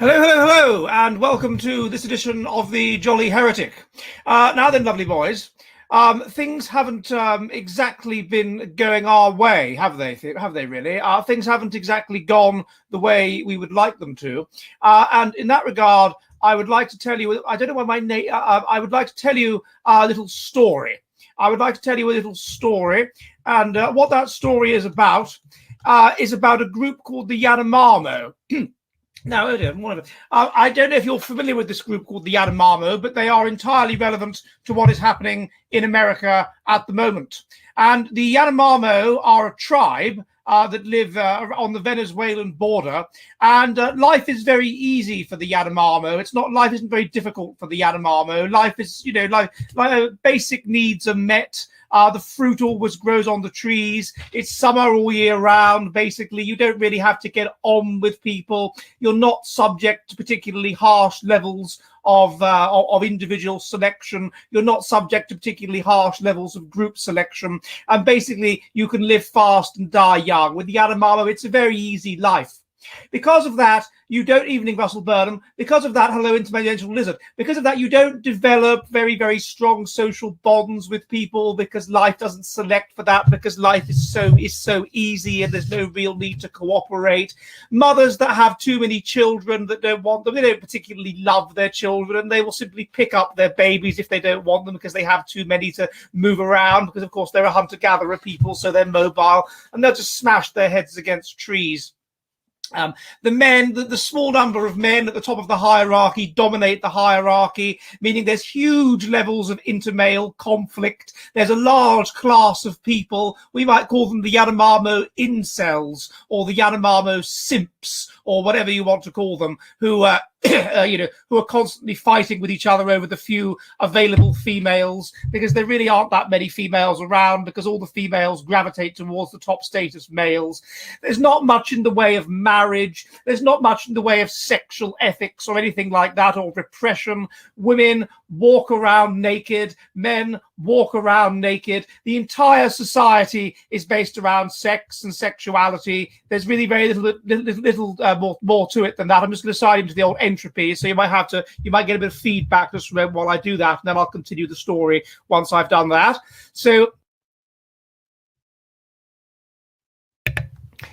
Hello, hello, hello, and welcome to this edition of the Jolly Heretic. Now then, lovely boys, things haven't exactly been going our way, have they? Have they really? Things haven't exactly gone the way we would like them to. And in that regard, I would like to tell you, I don't know what my name, I would like to tell you a little story. I would like to tell you a little story, and what that story is about a group called the Yanomamo. Now, I don't know if you're familiar with this group called the Yanomamo, but they are entirely relevant to what is happening in America at the moment. And the Yanomamo are a tribe that live on the Venezuelan border, and life is very easy for the Yanomamo. Life isn't very difficult for the Yanomamo. Life is, basic needs are met. The fruit always grows on the trees. It's summer all year round. Basically, you don't really have to get on with people. You're not subject to particularly harsh levels of individual selection. You're not subject to particularly harsh levels of group selection. And basically, you can live fast and die young. With the Yanomamo, it's a very easy life. Because of that, you don't, evening Russell Burnham, because of that, hello interdimensional lizard, because of that, you don't develop very, very strong social bonds with people, because life doesn't select for that, because life is so easy and there's no real need to cooperate. Mothers that have too many children that don't want them, they don't particularly love their children, and they will simply pick up their babies if they don't want them because they have too many to move around, because of course they're a hunter-gatherer people, so they're mobile, and they'll just smash their heads against trees. The small number of men at the top of the hierarchy dominate the hierarchy, meaning there's huge levels of intermale conflict. There's a large class of people, we might call them the Yanomamo incels, or the Yanomamo simps, or whatever you want to call them, who who are constantly fighting with each other over the few available females, because there really aren't that many females around, because all the females gravitate towards the top status males. There's not much in the way of marriage. There's not much in the way of sexual ethics or anything like that, or repression. Women walk around naked. Men walk around naked. The entire society is based around sex and sexuality. There's really very little more to it than that. I'm just going to slide into the old entropy, so you might get a bit of feedback just while I do that, and then I'll continue the story once I've done that. So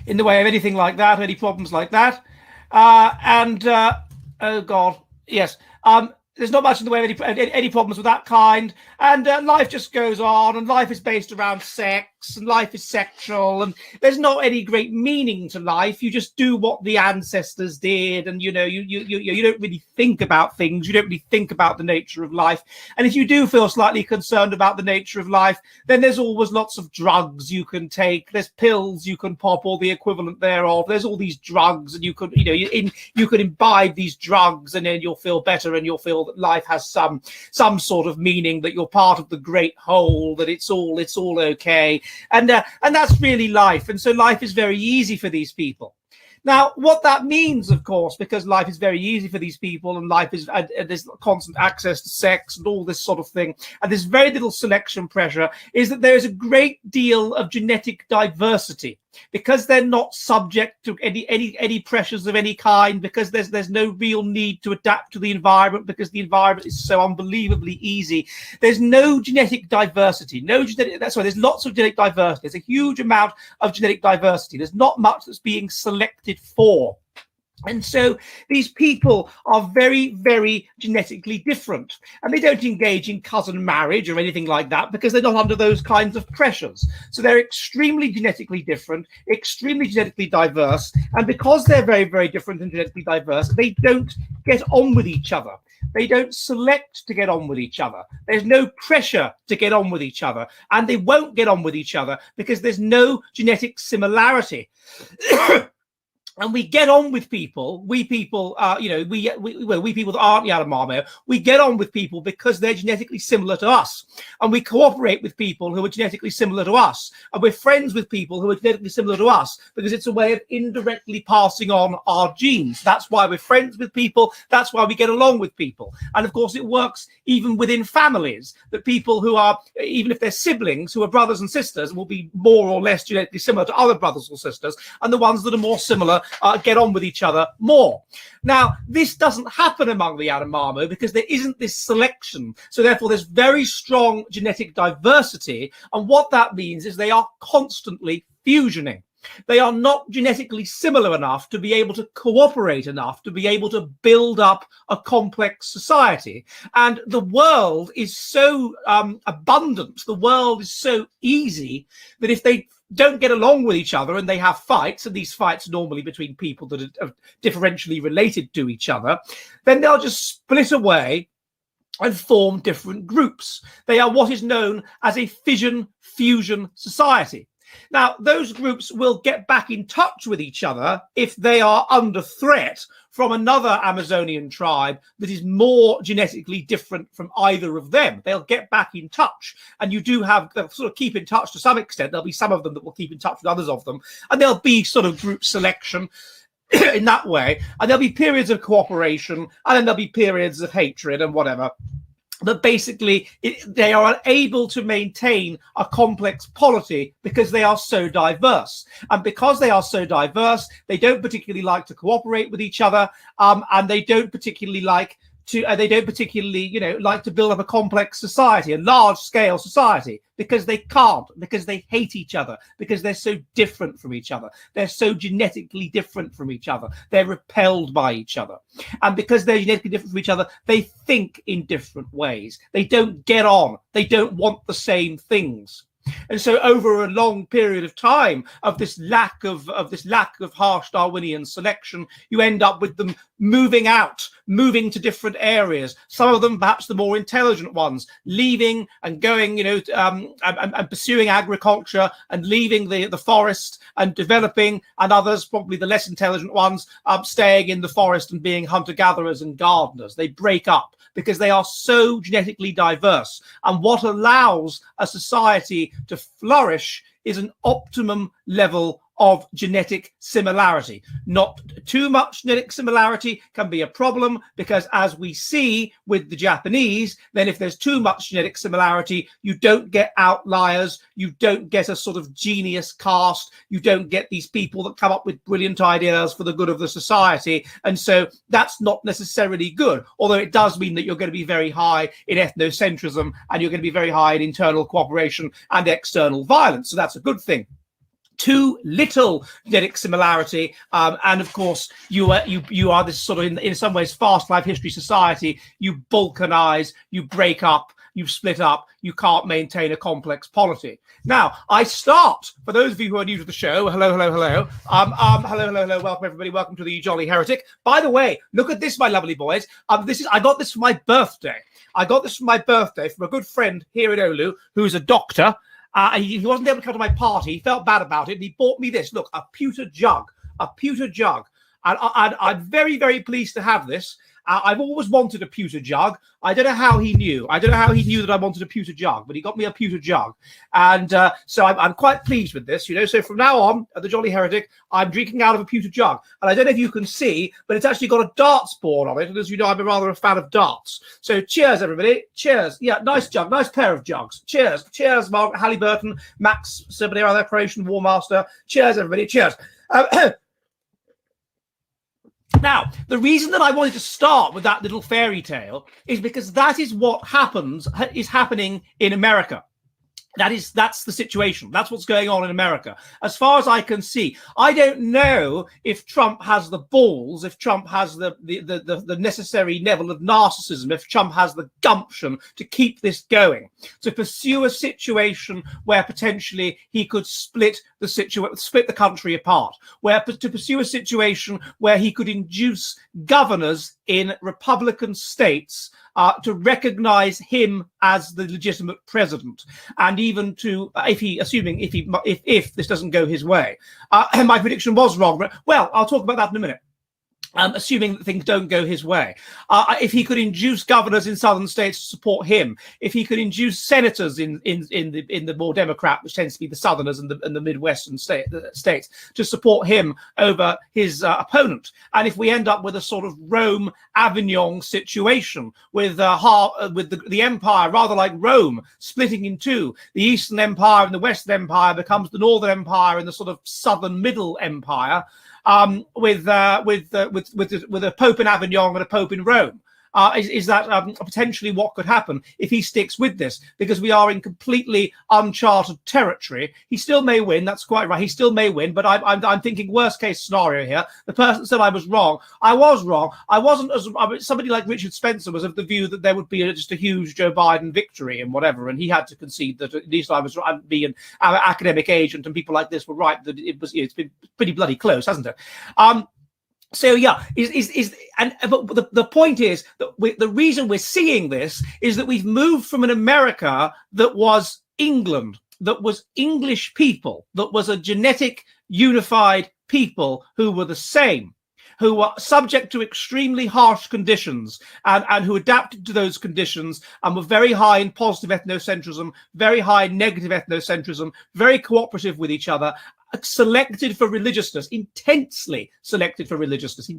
in the way of anything like that, any problems like that, oh god, yes, there's not much in the way of any problems with that kind, and life just goes on, and life is based around sex, and life is sexual, and there's not any great meaning to life. You just do what the ancestors did, and you don't really think about things. You don't really think about the nature of life. And if you do feel slightly concerned about the nature of life, then there's always lots of drugs you can take. There's pills you can pop, or the equivalent thereof. There's all these drugs, and you could imbibe these drugs, and then you'll feel better, and you'll feel that life has some sort of meaning, that you're part of the great whole, that it's all okay. And that's really life. And so life is very easy for these people. Now, what that means, of course, because life is very easy for these people, and life is there's constant access to sex and all this sort of thing, and there's very little selection pressure, is that there is a great deal of genetic diversity, because they're not subject to any pressures of any kind, because there's no real need to adapt to the environment, because the environment is so unbelievably easy. There's no genetic diversity. There's lots of genetic diversity. There's a huge amount of genetic diversity. There's not much that's being selected for. And so these people are very, very genetically different, and they don't engage in cousin marriage or anything like that, because they're not under those kinds of pressures. So they're extremely genetically different, extremely genetically diverse, and because they're very, very different and genetically diverse, they don't get on with each other. They don't select to get on with each other. There's no pressure to get on with each other, and they won't get on with each other because there's no genetic similarity. And we get on with people. We people, we people that aren't Yanomamo, we get on with people because they're genetically similar to us, and we cooperate with people who are genetically similar to us, and we're friends with people who are genetically similar to us, because it's a way of indirectly passing on our genes. That's why we're friends with people. That's why we get along with people. And of course, it works even within families, that people who are, even if they're siblings, who are brothers and sisters, will be more or less genetically similar to other brothers or sisters, and the ones that are more similar get on with each other more. Now, this doesn't happen among the Yanomamo because there isn't this selection. So therefore, there's very strong genetic diversity. And what that means is they are constantly fusioning. They are not genetically similar enough to be able to cooperate enough to be able to build up a complex society. And the world is so abundant, the world is so easy that if they don't get along with each other and they have fights, and these fights are normally between people that are differentially related to each other, then they'll just split away and form different groups. They are what is known as a fission-fusion society. Now, those groups will get back in touch with each other if they are under threat from another Amazonian tribe that is more genetically different from either of them. They'll get back in touch. And you do have, they'll sort of keep in touch to some extent. There'll be some of them that will keep in touch with others of them. And there'll be sort of group selection in that way. And there'll be periods of cooperation, and then there'll be periods of hatred and whatever. But basically, they are unable to maintain a complex polity because they are so diverse. And because they are so diverse, they don't particularly like to cooperate with each other, and they don't particularly like to like to build up a complex society, a large-scale society, because they can't, because they hate each other, because they're so different from each other. They're so genetically different from each other. They're repelled by each other. And because they're genetically different from each other, they think in different ways. They don't get on. They don't want the same things. And so over a long period of time of this lack of harsh Darwinian selection, you end up with them moving to different areas. Some of them, perhaps the more intelligent ones, leaving and going, and pursuing agriculture and leaving the forest and developing, and others, probably the less intelligent ones, staying in the forest and being hunter-gatherers and gardeners. They break up because they are so genetically diverse. And what allows a society to flourish is an optimum level of genetic similarity. Not too much genetic similarity can be a problem, because as we see with the Japanese, then if there's too much genetic similarity, you don't get outliers, you don't get a sort of genius caste, you don't get these people that come up with brilliant ideas for the good of the society. And so that's not necessarily good, although it does mean that you're going to be very high in ethnocentrism and you're going to be very high in internal cooperation and external violence. So that's a good thing. Too little genetic similarity, and of course you are this sort of in some ways fast life history society. You balkanize, you break up, you split up, you can't maintain a complex polity. Now, I start, for those of you who are new to the show, hello, welcome everybody, welcome to the Jolly Heretic. By the way, look at this, my lovely boys. I got this for my birthday. I got this for my birthday from a good friend here in Oulu, who's a doctor. He wasn't able to come to my party. He felt bad about it. And he bought me this. Look, a pewter jug. And I'm very, very pleased to have this. I've always wanted a pewter jug. I don't know how he knew. That I wanted a pewter jug, but he got me a pewter jug. And so I'm quite pleased with this, So from now on, at the Jolly Heretic, I'm drinking out of a pewter jug. And I don't know if you can see, but it's actually got a darts board on it. And as you know, I'm rather a fan of darts. So cheers, everybody. Cheers. Yeah, nice jug. Nice pair of jugs. Cheers. Cheers, Margaret Halliburton, Max, somebody around there, Croatian War Master. Cheers, everybody. Cheers. Now, the reason that I wanted to start with that little fairy tale is because that is what is happening in America. That's the situation. That's what's going on in America. As far as I can see, I don't know if Trump has the balls, if Trump has the necessary level of narcissism, if Trump has the gumption to keep this going, to pursue a situation where potentially he could split the country apart, to pursue a situation where he could induce governors in Republican states to recognize him as the legitimate president, and even to, if this doesn't go his way, my prediction was wrong. But, well, I'll talk about that in a minute. Assuming that things don't go his way, if he could induce governors in southern states to support him, if he could induce senators in the more Democrat, which tends to be the southerners and the Midwestern states, to support him over his opponent, and if we end up with a sort of Rome Avignon situation with the empire, rather like Rome, splitting in two, the Eastern Empire and the Western Empire becomes the Northern Empire and the sort of Southern Middle Empire. with a Pope in Avignon and a Pope in Rome. Is that potentially what could happen if he sticks with this? Because we are in completely uncharted territory. He still may win. That's quite right. He still may win. But I'm thinking worst case scenario here. The person said I was wrong. I was wrong. I wasn't as somebody like Richard Spencer was of the view that there would be just a huge Joe Biden victory and whatever, and he had to concede that at least I was being an academic agent and people like this were right that it's been pretty bloody close, hasn't it? So yeah, but the point is that the reason we're seeing this is that we've moved from an America that was England, that was English people, that was a genetic unified people who were the same, who were subject to extremely harsh conditions and who adapted to those conditions and were very high in positive ethnocentrism, very high in negative ethnocentrism, very cooperative with each other, selected for religiousness, intensely selected for religiousness,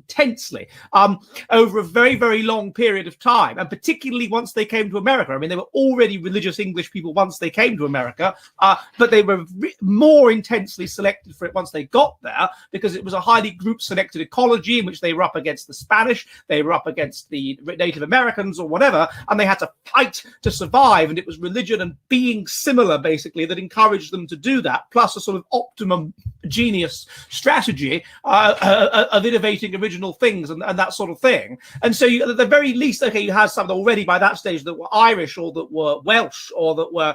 over a very, very long period of time. And particularly once they came to America. I mean, they were already religious English people once they came to America, but they were more intensely selected for it once they got there, because it was a highly group selected ecology in which they were up against the Spanish, they were up against the Native Americans or whatever, and they had to fight to survive. And it was religion and being similar, basically, that encouraged them to do that, plus a sort of optimum genius strategy of innovating original things and that sort of thing. And so at the very least, okay, you had some already by that stage that were Irish or that were Welsh or that were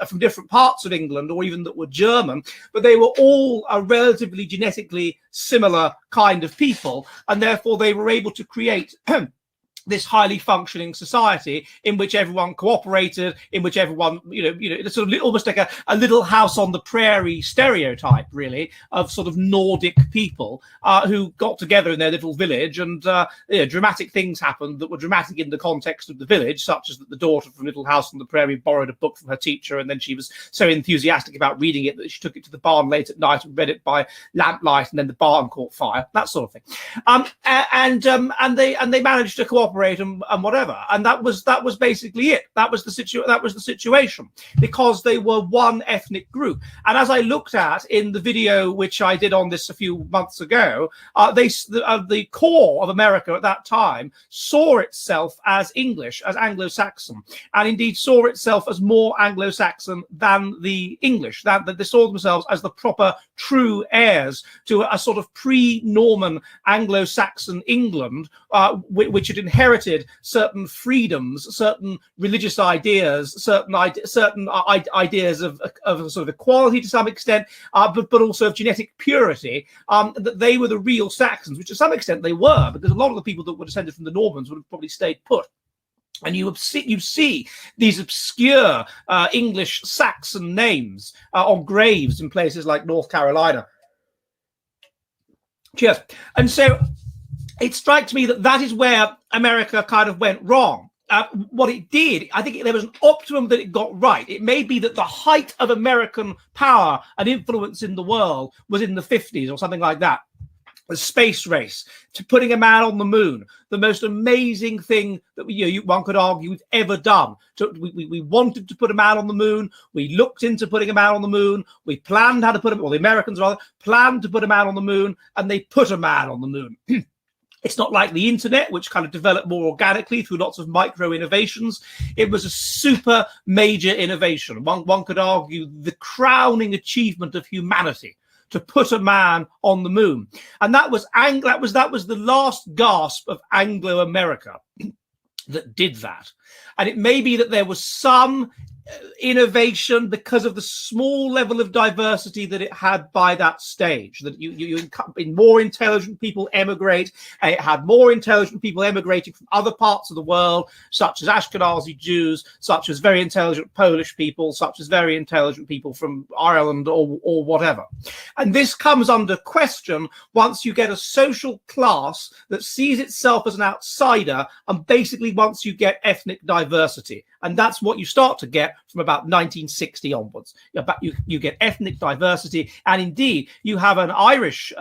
from different parts of England or even that were German, but they were all a relatively genetically similar kind of people, and therefore they were able to create this highly functioning society in which everyone cooperated, in which everyone, it's sort of almost like a little house on the prairie stereotype, really, of sort of Nordic people who got together in their little village, and dramatic things happened that were dramatic in the context of the village, such as that the daughter from Little House on the Prairie borrowed a book from her teacher, and then she was so enthusiastic about reading it that she took it to the barn late at night and read it by lamplight, and then the barn caught fire, that sort of thing. And they managed to cooperate and whatever, and that was basically it. That was the situation, because they were one ethnic group. And as I looked at in the video which I did on this a few months ago, the core of America at that time saw itself as English, as Anglo-Saxon, and indeed saw itself as more Anglo-Saxon than the English. That they saw themselves as the proper true heirs to a sort of pre-Norman Anglo-Saxon England, which had inherited certain freedoms, certain religious ideas, certain ideas of sort of equality to some extent, but also of genetic purity, that they were the real Saxons, which to some extent they were, because a lot of the people that were descended from the Normans would have probably stayed put. And you see these obscure English Saxon names on graves in places like North Carolina. Cheers. And so it strikes me that is where America kind of went wrong. What it did, I think there was an optimum that it got right. It may be that the height of American power and influence in the world was in the 50s or something like that. The space race, to putting a man on the moon, the most amazing thing that one could argue we've ever done. We wanted to put a man on the moon. We looked into putting a man on the moon. We planned how to put him, or the Americans rather, planned to put a man on the moon, and they put a man on the moon. It's not like the internet, which kind of developed more organically through lots of micro innovations. It was a super major innovation. One could argue the crowning achievement of humanity, to put a man on the moon. And that was the last gasp of Anglo-America that did that. And it may be that there was some innovation because of the small level of diversity that it had by that stage, that you more intelligent people emigrate, and it had more intelligent people emigrating from other parts of the world, such as Ashkenazi Jews, such as very intelligent Polish people, such as very intelligent people from Ireland or whatever. And this comes under question once you get a social class that sees itself as an outsider, and basically once you get ethnic diversity. And that's what you start to get from about 1960 onwards. You get ethnic diversity, and indeed you have an Irish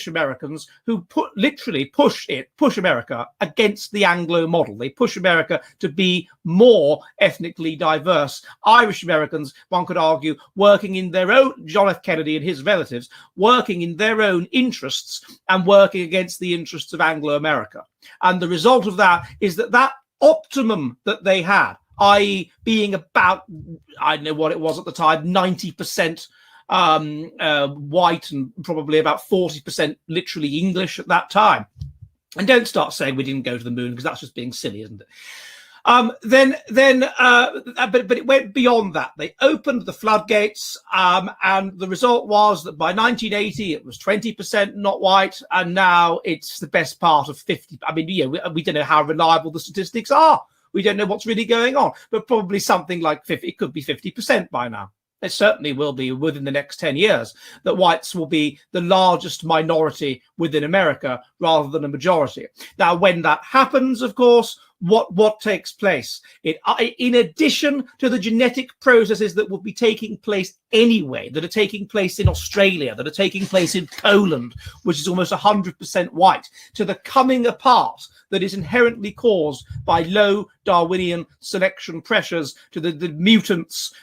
Americans who literally push America against the Anglo model. They push America to be more ethnically diverse. Irish Americans, one could argue, working in their own, John F. Kennedy and his relatives, working in their own interests and working against the interests of Anglo-America. And the result of that is that optimum that they had, i.e. being about, I don't know what it was at the time, 90% white and probably about 40% literally English at that time. And don't start saying we didn't go to the moon, because that's just being silly, isn't it? But it went beyond that. They opened the floodgates, and the result was that by 1980 it was 20% not white, and now it's the best part of 50. I mean, we don't know how reliable the statistics are. We don't know what's really going on, but probably something like 50. It could be 50% by now. It certainly will be within the next 10 years that whites will be the largest minority within America rather than a majority. Now, when that happens, of course, what takes place? In addition to the genetic processes that will be taking place anyway, that are taking place in Australia, that are taking place in Poland, which is almost 100% white, to the coming apart that is inherently caused by low Darwinian selection pressures, to the mutants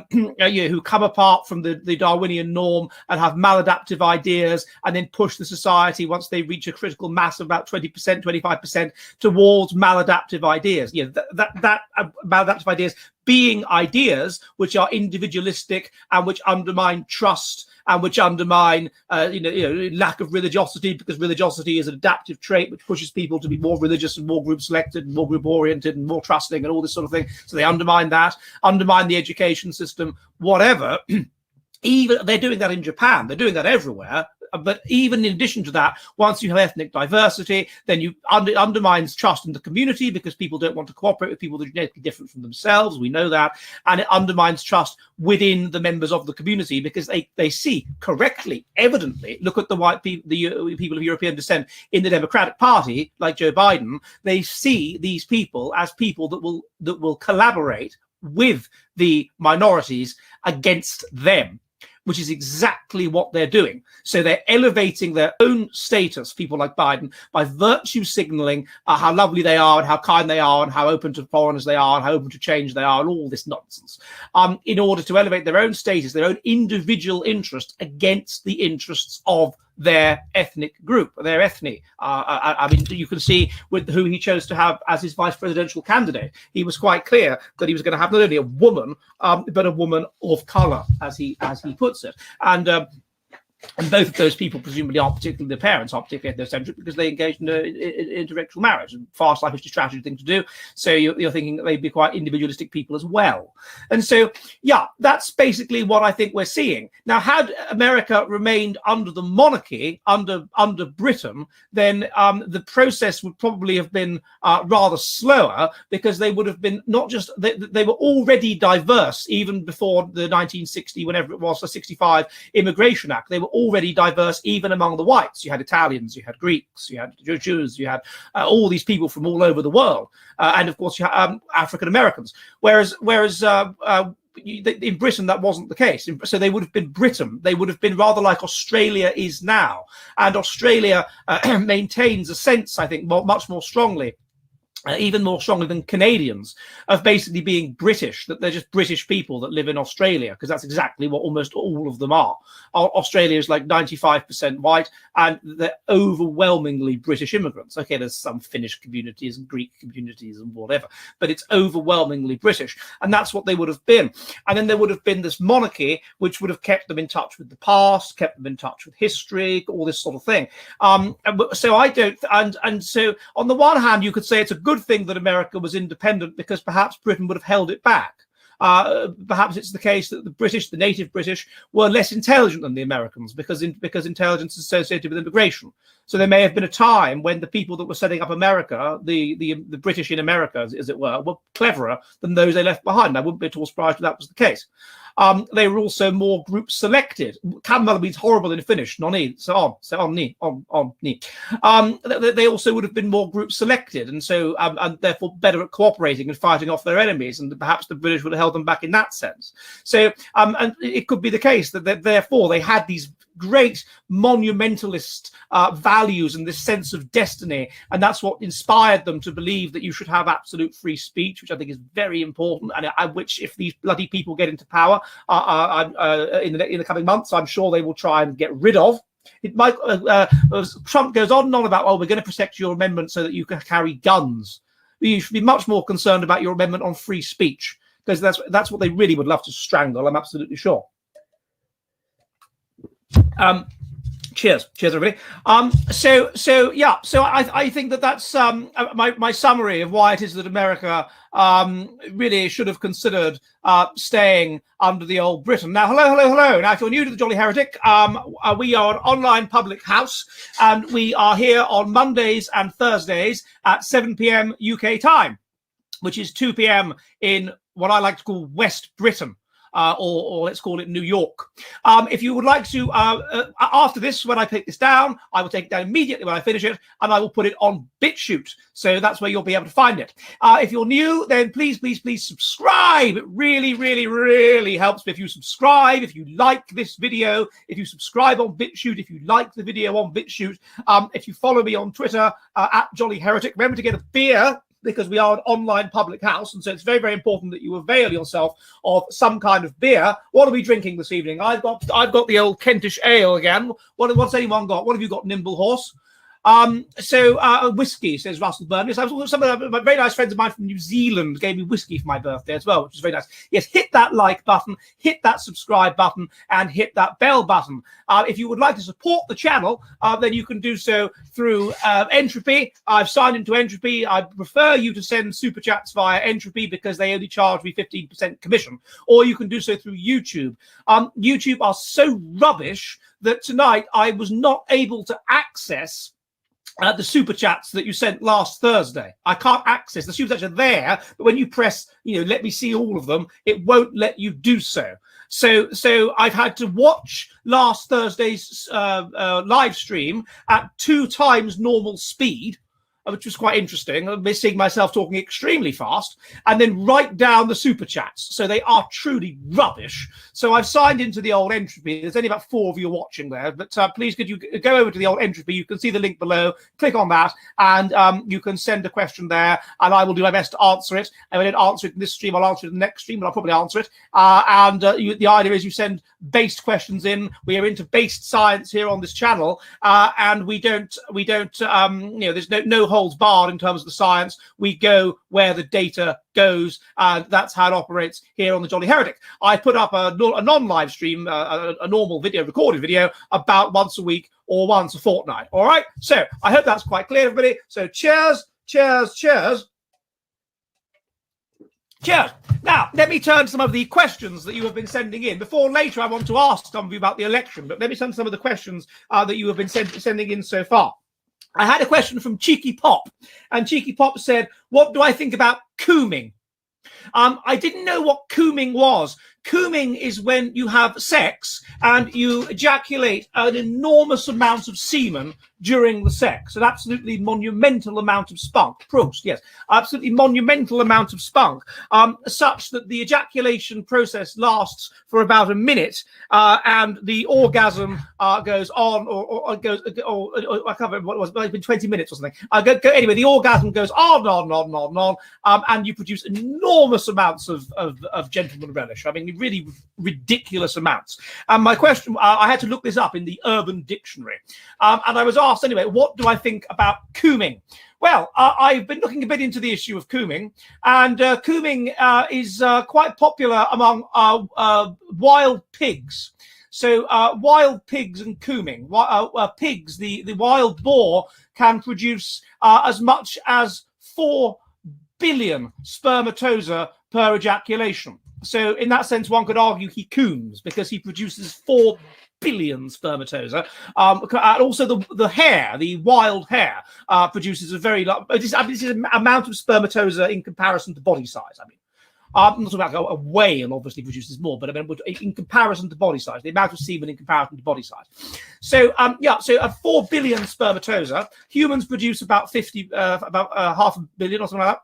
who come apart from the Darwinian norm and have maladaptive ideas, and then push the society, once they reach a critical mass of about 20%, 25%, towards maladaptive ideas. Maladaptive ideas being ideas which are individualistic and which undermine trust and which undermine lack of religiosity, because religiosity is an adaptive trait which pushes people to be more religious and more group selected and more group oriented and more trusting and all this sort of thing. So they undermine that, undermine the education system, whatever. Even they're doing that in Japan, they're doing that everywhere. But even in addition to that, once you have ethnic diversity, then you undermines trust in the community, because people don't want to cooperate with people that are genetically different from themselves. We know that. And it undermines trust within the members of the community, because they see correctly, evidently, look at the white people, the people of European descent in the Democratic Party, like Joe Biden. They see these people as people that will collaborate with the minorities against them, which is exactly what they're doing. So they're elevating their own status, people like Biden, by virtue signaling how lovely they are and how kind they are and how open to foreigners they are and how open to change they are and all this nonsense, in order to elevate their own status, their own individual interest against the interests of their ethnic group, their ethne. I mean, you can see with who he chose to have as his vice presidential candidate. He was quite clear that he was going to have not only a woman, but a woman of color, as he puts it. And both of those people presumably aren't particularly, the parents aren't particularly ethnocentric, because they engaged in interracial marriage, and fast life is a strategy thing to do. So you're thinking that they'd be quite individualistic people as well. And so, yeah, that's basically what I think we're seeing. Now, had America remained under the monarchy, under Britain, then the process would probably have been rather slower, because they would have been not just, they were already diverse even before the 1960, whenever it was, the 65 Immigration Act. They were already diverse even among the whites. You had Italians, you had Greeks, you had Jews, you had all these people from all over the world, and of course you had African Americans. Whereas in Britain that wasn't the case. So they would have been Britain. They would have been rather like Australia is now, and Australia maintains a sense, I think, much more strongly. Even more strongly than Canadians, of basically being British, that they're just British people that live in Australia, because that's exactly what almost all of them are. Australia is like 95% white, and they're overwhelmingly British immigrants. Okay, there's some Finnish communities and Greek communities and whatever, but it's overwhelmingly British, and that's what they would have been. And then there would have been this monarchy, which would have kept them in touch with the past, kept them in touch with history, all this sort of thing. So I don't, and so on the one hand, you could say it's a good thing that America was independent, because perhaps Britain would have held it back. Perhaps it's the case that the native British, were less intelligent than the Americans, because intelligence is associated with immigration. So there may have been a time when the people that were setting up America, the British in America, as it were cleverer than those they left behind. I wouldn't be at all surprised if that was the case. they were also more group selected. Camel means horrible in Finnish. Noni, so on, ni. They also would have been more group selected, and so and therefore better at cooperating and fighting off their enemies, and perhaps the British would have held them back in that sense. So and it could be the case that therefore they had these great monumentalist values and this sense of destiny, and that's what inspired them to believe that you should have absolute free speech, which I think is very important, and which, if these bloody people get into power in the coming months, I'm sure they will try and get rid of. It might Trump goes on and on about, we're going to protect your amendment so that you can carry guns. You should be much more concerned about your amendment on free speech, because that's what they really would love to strangle, I'm absolutely sure. Cheers, everybody. So I think that's my summary of why it is that America really should have considered staying under the old Britain. Now, hello. Now, if you're new to the Jolly Heretic, we are an online public house, and we are here on Mondays and Thursdays at 7 p.m. UK time, which is 2 p.m. in what I like to call West Britain. Or let's call it New York. If you would like to, after this, when I take this down, I will take it down immediately when I finish it, and I will put it on BitChute. So that's where you'll be able to find it. If you're new, then please subscribe. It really helps me if you subscribe, if you like this video, if you subscribe on BitChute, if you like the video on BitChute, if you follow me on Twitter, at Jolly Heretic. Remember to get a beer, because we are an online public house, and so it's very important that you avail yourself of some kind of beer. What are we drinking this evening? I've got the old Kentish ale again. What's anyone got? What have you got, Nimble Horse? Whiskey, says Russell Burnley. So some of my very nice friends of mine from New Zealand gave me whiskey for my birthday as well, which is very nice. Yes, hit that like button, hit that subscribe button, and hit that bell button. If you would like to support the channel, then you can do so through Entropy. I've signed into Entropy. I prefer you to send super chats via Entropy because they only charge me 15% commission. Or you can do so through YouTube. YouTube are so rubbish that tonight I was not able to access the super chats that you sent last Thursday. I can't access the super chats are there, but when you press, let me see all of them, it won't let you do so. So I've had to watch last Thursday's live stream at 2 times normal speed, which was quite interesting. I'm missing myself talking extremely fast, and then write down the super chats. So they are truly rubbish. So I've signed into the old Entropy. There's only about 4 of you watching there, but please could you go over to the old Entropy? You can see the link below. Click on that, and you can send a question there, and I will do my best to answer it. And if I don't answer it in this stream, I'll answer it in the next stream, but I'll probably answer it. The idea is you send based questions in. We are into based science here on this channel, and we don't there's no holds barred in terms of the science. We go where the data goes, and that's how it operates here on the Jolly Heretic. I put up a non-live stream, a normal video, recorded video, about once a week or once a fortnight. All right, so I hope that's quite clear, everybody. So cheers. Now, let me turn to some of the questions that you have been sending in. Before later, I want to ask some of you about the election, but let me send some of the questions that you have been sending in so far. I had a question from Cheeky Pop, and Cheeky Pop said, what do I think about cooming? I didn't know what cooming was. Cooming is when you have sex and you ejaculate an enormous amount of semen during the sex, an absolutely monumental amount of spunk. Proust, yes, absolutely monumental amount of spunk, such that the ejaculation process lasts for about a minute, and the orgasm goes on, or goes, or I can't remember what it was, but it's been 20 minutes or something. Anyway, the orgasm goes on, and you produce enormous amounts of gentleman relish. I mean, really ridiculous amounts. And my question, I had to look this up in the Urban Dictionary, and I was asked anyway, what do I think about cooming? Well, I've been looking a bit into the issue of cooming, and cooming is quite popular among wild pigs. So wild pigs and cooming. Pigs, the wild boar, can produce as much as 4 billion spermatozoa per ejaculation. So in that sense, one could argue he cooms because he produces 4 billion spermatozoa. And also the hare, the wild hare, produces a very large, this is an amount of spermatozoa in comparison to body size. I mean, I'm not talking about a whale obviously produces more, but I mean in comparison to body size, the amount of semen in comparison to body size. So so a 4 billion spermatozoa. Humans produce about 50, about half a billion or something like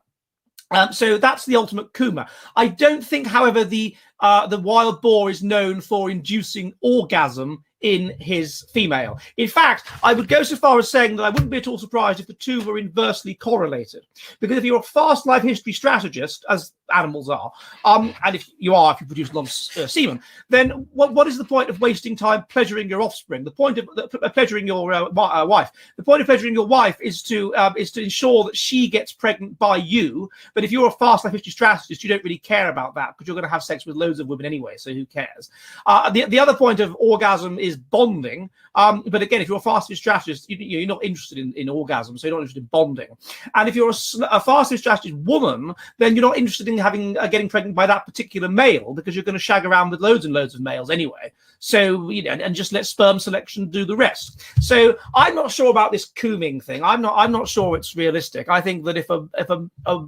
that. So that's the ultimate Kuma. I don't think, however, the wild boar is known for inducing orgasm in his female. In fact, I would go so far as saying that I wouldn't be at all surprised if the two were inversely correlated. Because if you're a fast life history strategist, as animals are, and if you produce a lot of semen, then what is the point of wasting time pleasuring your offspring? The point of pleasuring your wife. The point of pleasuring your wife is to ensure that she gets pregnant by you. But if you're a fast life history strategist, you don't really care about that because you're going to have sex with loads of women anyway. So who cares? The other point of orgasm is bonding. But again, if you're a fast life strategist, you're not interested in orgasm, so you're not interested in bonding. And if you're a fast life strategist woman, then you're not interested in getting pregnant by that particular male because you're going to shag around with loads and loads of males anyway. So and just let sperm selection do the rest. So I'm not sure about this cooming thing. I'm not sure it's realistic. I think that if a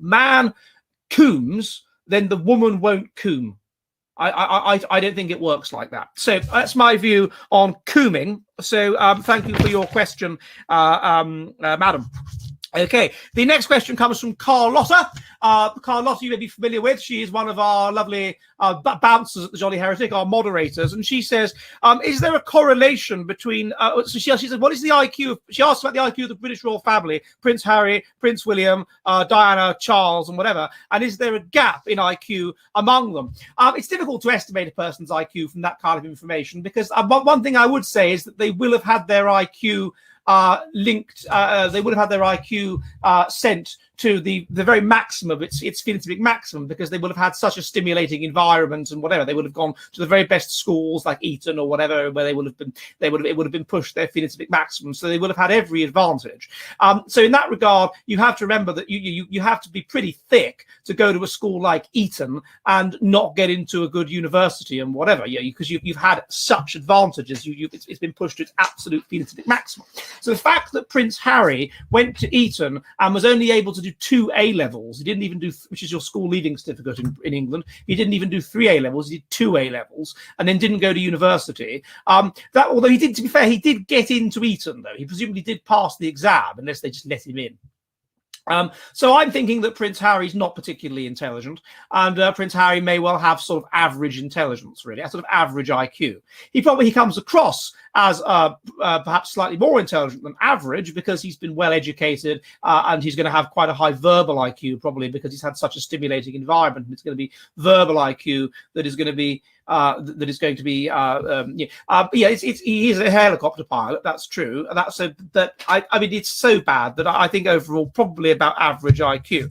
man cooms, then the woman won't coom. I don't think it works like that. So that's my view on cooming. So thank you for your question, madam. Okay, the next question comes from Carlotta. Carlotta, you may be familiar with. She is one of our lovely bouncers at the Jolly Heretic, our moderators, and she says, is there a correlation between, so she says, what is the IQ she asks about the IQ of the British royal family, Prince Harry, Prince William, Diana, Charles, and whatever, and is there a gap in IQ among them? It's difficult to estimate a person's IQ from that kind of information because one thing I would say is that they will have had their IQ linked, they would have had their IQ sent to the very maximum of its phenotypic maximum because they would have had such a stimulating environment and whatever. They would have gone to the very best schools like Eton or whatever, where it would have been pushed their phenotypic maximum. So they would have had every advantage. So in that regard, you have to remember that you have to be pretty thick to go to a school like Eton and not get into a good university and whatever, because you've had such advantages. It's been pushed to its absolute phenotypic maximum. So the fact that Prince Harry went to Eton and was only able to do 2 A levels, he didn't even do, which is your school leaving certificate in England, he didn't even do 3 A levels, he did 2 A levels, and then didn't go to university. That, although he did, to be fair, he did get into Eton though. He presumably did pass the exam, unless they just let him in. So I'm thinking that Prince Harry's not particularly intelligent, and Prince Harry may well have sort of average intelligence, really, a sort of average IQ. He comes across as perhaps slightly more intelligent than average because he's been well educated, and he's going to have quite a high verbal IQ, probably because he's had such a stimulating environment. And it's going to be verbal IQ that is going to be he is a helicopter pilot. That's true. I mean, it's so bad that I think overall probably about average IQ.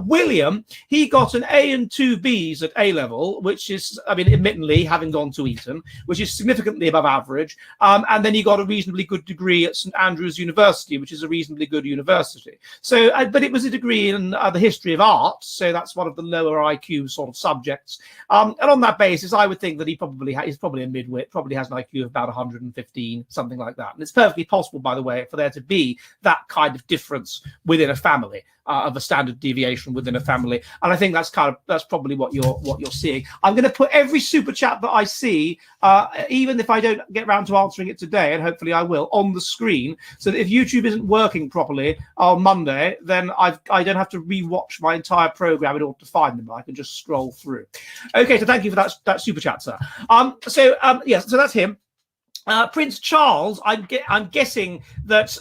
William, he got an A and 2 Bs at A level, which is, I mean, admittedly having gone to Eton, which is significantly above average. And then he got a reasonably good degree at St Andrews University, which is a reasonably good university. So, but it was a degree in the history of art, so that's one of the lower IQ sort of subjects. And on that basis, I would think that he's probably a midwit, probably has an IQ of about 115, something like that. And it's perfectly possible, by the way, for there to be that kind of difference within a family, of a standard deviation within a family. And I think that's probably what you're seeing. I'm going to put every super chat that I see, even if I don't get around to answering it today, and hopefully I will, on the screen, so that if YouTube isn't working properly on Monday, then I don't have to rewatch my entire program in order to find them. I can just scroll through. Okay, so thank you for that super chat, sir. So that's him. Prince Charles, I'm guessing that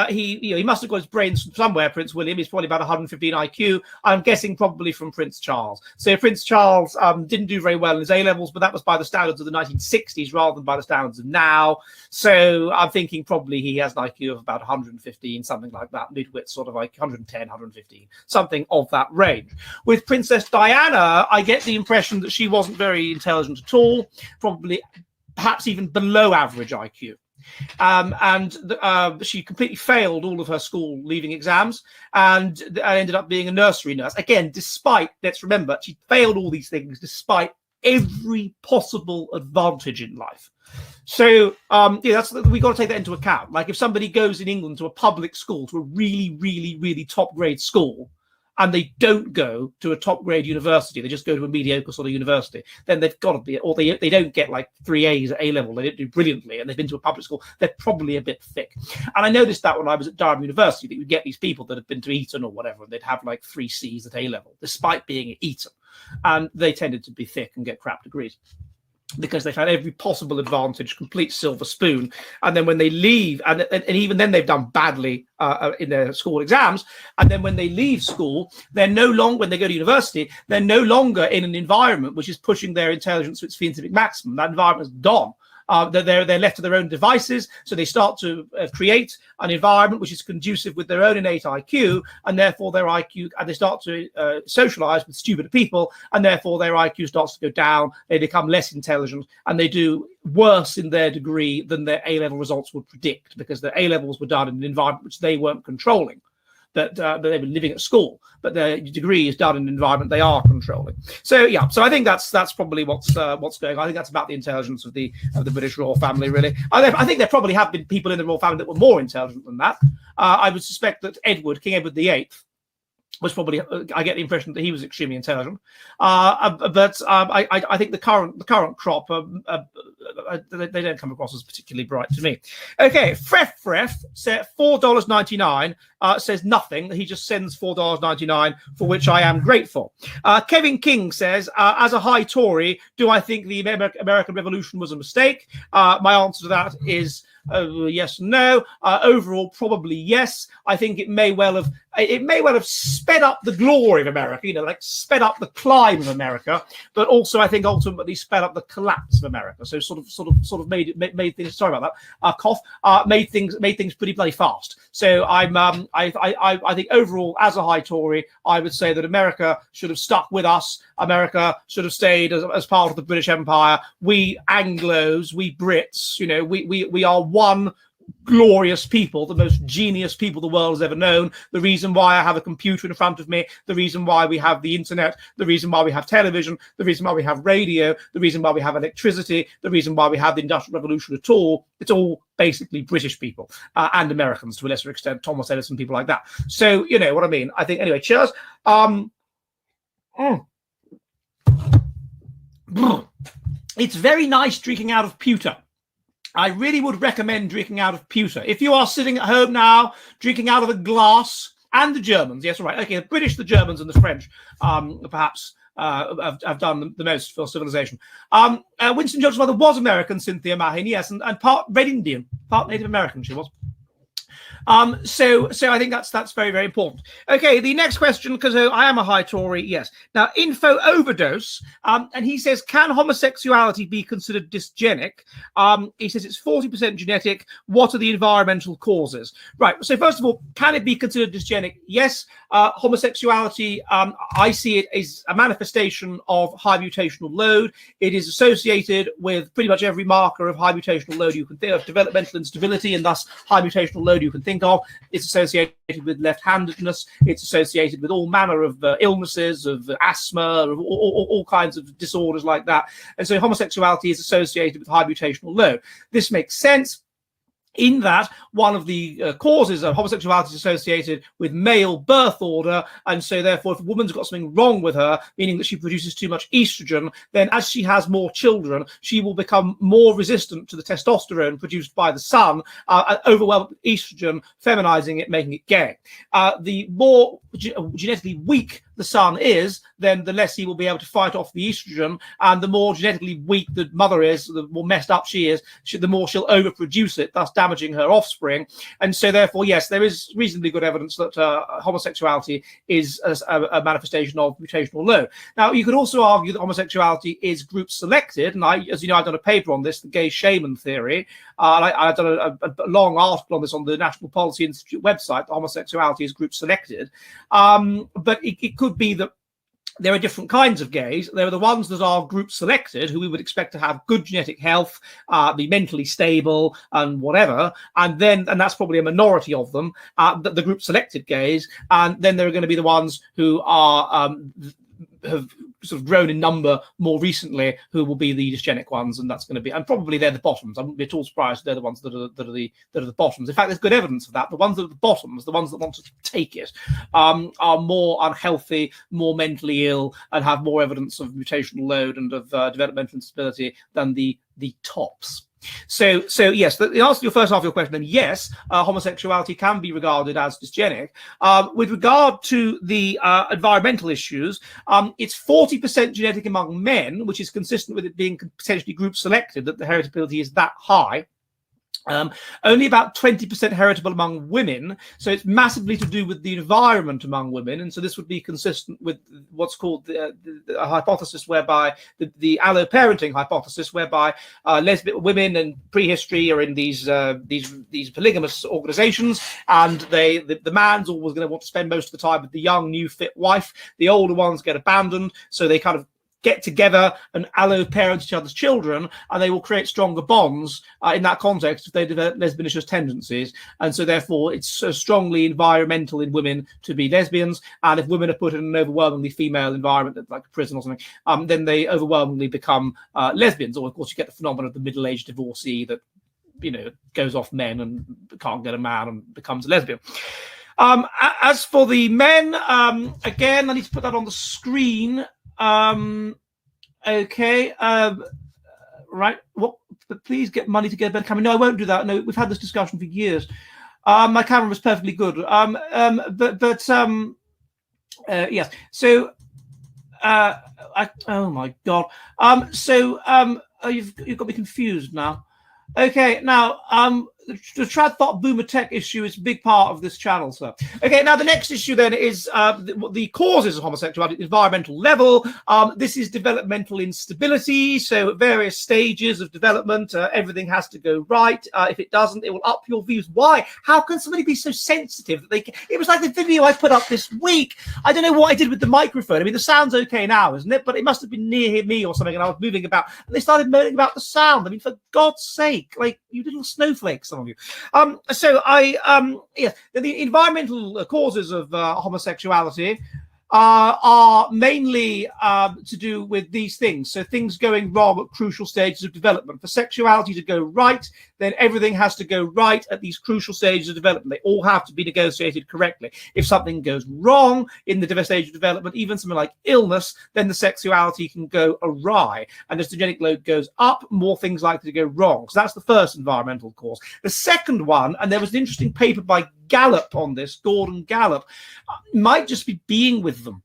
he must have got his brains somewhere. Prince William, he's probably about 115 IQ. I'm guessing probably from Prince Charles. So Prince Charles didn't do very well in his A levels, but that was by the standards of the 1960s rather than by the standards of now. So I'm thinking probably he has an IQ of about 115, something like that, midwit sort of like 110, 115, something of that range. With Princess Diana, I get the impression that she wasn't very intelligent at all, probably perhaps even below average IQ. She completely failed all of her school leaving exams and ended up being a nursery nurse. Again, let's remember, she failed all these things despite every possible advantage in life. So we've got to take that into account. Like if somebody goes in England to a public school, to a really, really, really top grade school, and they don't go to a top grade university, they just go to a mediocre sort of university, then they've got to be, or they don't get like 3 A's at A level, they don't do brilliantly, and they've been to a public school, they're probably a bit thick. And I noticed that when I was at Durham University, that you'd get these people that had been to Eton or whatever, and they'd have like 3 C's at A level, despite being at Eton. And they tended to be thick and get crap degrees, because they've had every possible advantage, complete silver spoon. And then when they leave, and even then they've done badly in their school exams. And then when they leave school, they're no longer, when they go to university, they're no longer in an environment which is pushing their intelligence to its phenotypic maximum. That environment is gone. They're left to their own devices, so they start to create an environment which is conducive with their own innate IQ, and therefore their IQ, and they start to socialize with stupider people, and therefore their IQ starts to go down, they become less intelligent, and they do worse in their degree than their A-level results would predict, because their A-levels were done in an environment which they weren't controlling. That they were living at school, but their degree is done in an environment they are controlling. So yeah, so I think that's probably what's going on. I think that's about the intelligence of the British royal family, really. I think there probably have been people in the royal family that were more intelligent than that. I would suspect that King Edward VIII, was probably, I get the impression that he was extremely intelligent, but I think the current crop, they don't come across as particularly bright to me. Okay, Fref said $4.99, says nothing. He just sends $4.99, for which I am grateful. Kevin King says, as a high Tory, do I think the American Revolution was a mistake? My answer to that is yes and no. Overall, probably yes. I think it may well have sped up the glory of America, like sped up the climb of America, but also I think ultimately sped up the collapse of America. So sort of made things. Sorry about that. Cough. Made things pretty bloody fast. So I think overall, as a high Tory, I would say that America should have stuck with us. America should have stayed as part of the British Empire. We Anglos, we Brits, we are one glorious people, the most genius people the world has ever known. The reason why I have a computer in front of me, the reason why we have the internet, the reason why we have television, the reason why we have radio, the reason why we have electricity, the reason why we have the Industrial Revolution at all, it's all basically British people and Americans to a lesser extent, Thomas Edison, people like that. So you know what I mean. I think anyway, cheers. It's very nice drinking out of pewter. I really would recommend drinking out of pewter. If you are sitting at home now, drinking out of a glass, and the Germans, yes, all right, okay, the British, the Germans, and the French, perhaps have done the most for civilization. Winston Churchill's mother was American, Cynthia Mahin, yes, and part Red Indian, part Native American she was. So I think that's very, very important. Okay, the next question, because I am a high Tory, yes. Now, Info Overdose, and he says, can homosexuality be considered dysgenic? He says it's 40% genetic. What are the environmental causes? Right, so first of all, can it be considered dysgenic? Yes, homosexuality, I see it as a manifestation of high mutational load. It is associated with pretty much every marker of high mutational load you can think of, developmental instability, and thus high mutational load you can think of. It's associated with left-handedness. It's associated with all manner of illnesses, of asthma, of all kinds of disorders like that. And so homosexuality is associated with high mutational load. This makes sense, in that one of the causes of homosexuality is associated with male birth order, and so therefore if a woman's got something wrong with her, meaning that she produces too much estrogen, then as she has more children, she will become more resistant to the testosterone produced by the sun, overwhelm estrogen, feminizing it, making it gay. The more genetically weak the son is, then the less he will be able to fight off the estrogen, and the more genetically weak the mother is, the more messed up she is, the more she'll overproduce it, thus damaging her offspring. And so therefore, yes, there is reasonably good evidence that homosexuality is a manifestation of mutational load. Now, you could also argue that homosexuality is group selected, and as you know, I've done a paper on this, the gay shaman theory. I've done a long article on this on the National Policy Institute website, that homosexuality is group selected. But it could be that there are different kinds of gays. There are the ones that are group selected, who we would expect to have good genetic health, be mentally stable and whatever. And that's probably a minority of them, the group selected gays. And then there are going to be the ones who are have sort of grown in number more recently, who will be the dysgenic ones, and that's going to be, and probably they're the bottoms. I wouldn't be at all surprised they're the ones that are the bottoms. In fact, there's good evidence of that. The ones that are the bottoms, the ones that want to take it, are more unhealthy, more mentally ill, and have more evidence of mutational load and of developmental instability than the tops. So yes, the answer to your first half of your question, then yes, homosexuality can be regarded as dysgenic. With regard to the environmental issues, it's 40% genetic among men, which is consistent with it being potentially group selected, that the heritability is that high. Only about 20% heritable among women, so it's massively to do with the environment among women, and so this would be consistent with what's called the hypothesis whereby the alloparenting hypothesis, whereby lesbian women in prehistory are in these polygamous organizations, and the man's always going to want to spend most of the time with the young, new, fit wife. The older ones get abandoned, so they kind of get together and allo-parent each other's children, and they will create stronger bonds in that context if they develop lesbianicious tendencies. And so therefore it's so strongly environmental in women to be lesbians, and if women are put in an overwhelmingly female environment like a prison or something, then they overwhelmingly become lesbians. Or of course you get the phenomenon of the middle-aged divorcee that, you know, goes off men and can't get a man and becomes a lesbian. As for the men, again, I need to put that on the screen. Okay, right. What? But please get money to get a better camera. No, I won't do that. No, we've had this discussion for years. My camera was perfectly good. Yes. So, oh my God. You've got me confused now. Okay, now the trad thought boomer tech issue is a big part of this channel, sir. Okay, now the next issue then is the causes of homosexuality at the environmental level. This is developmental instability. So at various stages of development, everything has to go right. If it doesn't, it will up your views. Why? How can somebody be so sensitive that they can? It was like the video I put up this week. I don't know what I did with the microphone. I mean, the sound's okay now, isn't it? But it must have been near me or something, and I was moving about, and they started moaning about the sound. I mean, for God's sake, like, you little snowflakes, some of you. Yes, the environmental causes of homosexuality are mainly to do with these things. So things going wrong at crucial stages of development. For sexuality to go right, then everything has to go right at these crucial stages of development. They all have to be negotiated correctly. If something goes wrong in the stage of development, even something like illness, then the sexuality can go awry. And as the genetic load goes up, more things likely to go wrong. So that's the first environmental cause. The second one, and there was an interesting paper by Gallup on this, Gordon Gallup, might just be being with them.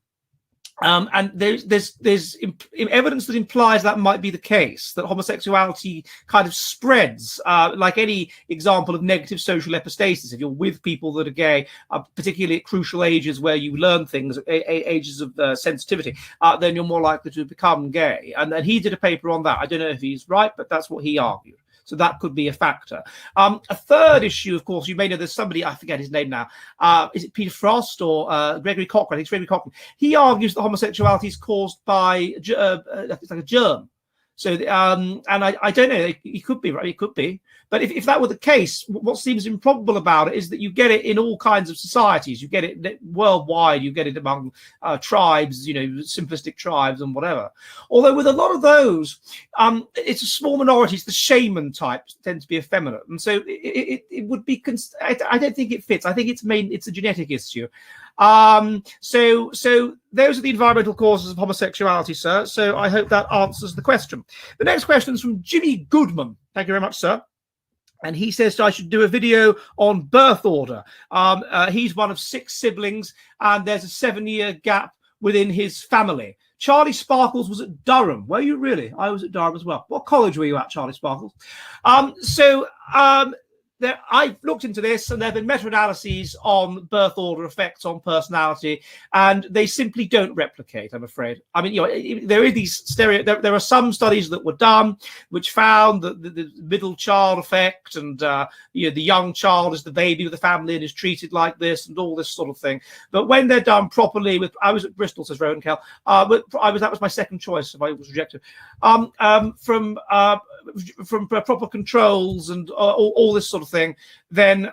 And there's evidence that implies that might be the case, that homosexuality kind of spreads, like any example of negative social epistasis. If you're with people that are gay, particularly at crucial ages where you learn things, ages of sensitivity, then you're more likely to become gay. And he did a paper on that. I don't know if he's right, but that's what he argued. So that could be a factor. A third issue, of course, you may know there's somebody, I forget his name now. Is it Peter Frost or Gregory Cochrane? I think it's Gregory Cochrane. He argues that homosexuality is caused by it's like a germ. So, and I don't know, it could be, right? It could be. But if that were the case, what seems improbable about it is that you get it in all kinds of societies. You get it worldwide. You get it among tribes, you know, simplistic tribes and whatever. Although with a lot of those, it's a small minority. It's the shaman types tend to be effeminate. And so it would be, I don't think it fits. I think it's a genetic issue. So those are the environmental causes of homosexuality, sir. So I hope that answers the question. The next question is from Jimmy Goodman. Thank you very much, sir. And he says I should do a video on birth order. He's one of 6 siblings, and there's a 7-year gap within his family. Charlie Sparkles was at Durham. Were you really? I was at Durham as well. What college were you at, Charlie Sparkles? I've looked into this, and there have been meta-analyses on birth order effects on personality, and they simply don't replicate, I'm afraid. I mean, you know, there are these there are some studies that were done which found that the middle child effect, and you know, the young child is the baby of the family and is treated like this, and all this sort of thing. But when they're done properly, I was at Bristol, says Rowan Kell. But that was my second choice if I was rejected. From proper controls and all this sort of thing, then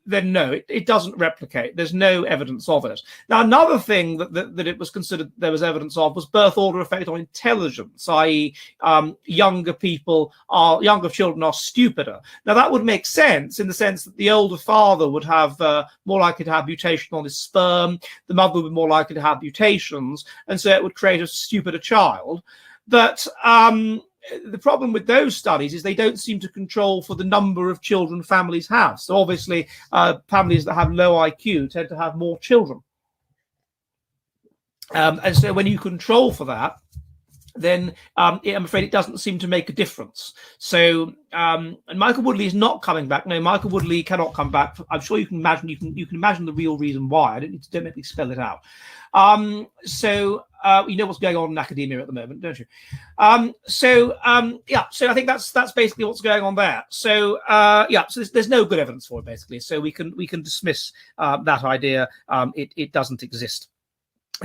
then no, it doesn't replicate. There's no evidence of it. Now, another thing that it was considered there was evidence of was birth order effect on intelligence, i.e., younger children are stupider. Now, that would make sense in the sense that the older father would have more likely to have mutation on his sperm, the mother would be more likely to have mutations, and so it would create a stupider child. But the problem with those studies is they don't seem to control for the number of children families have. So obviously, families that have low IQ tend to have more children. And so when you control for that, then I'm afraid it doesn't seem to make a difference. So, and Michael Woodley is not coming back. No, Michael Woodley cannot come back. I'm sure you can imagine. You can imagine the real reason why. I don't need to definitely spell it out. You know what's going on in academia at the moment, don't you? So I think that's basically what's going on there. So so there's no good evidence for it, basically. So we can dismiss that idea. It doesn't exist.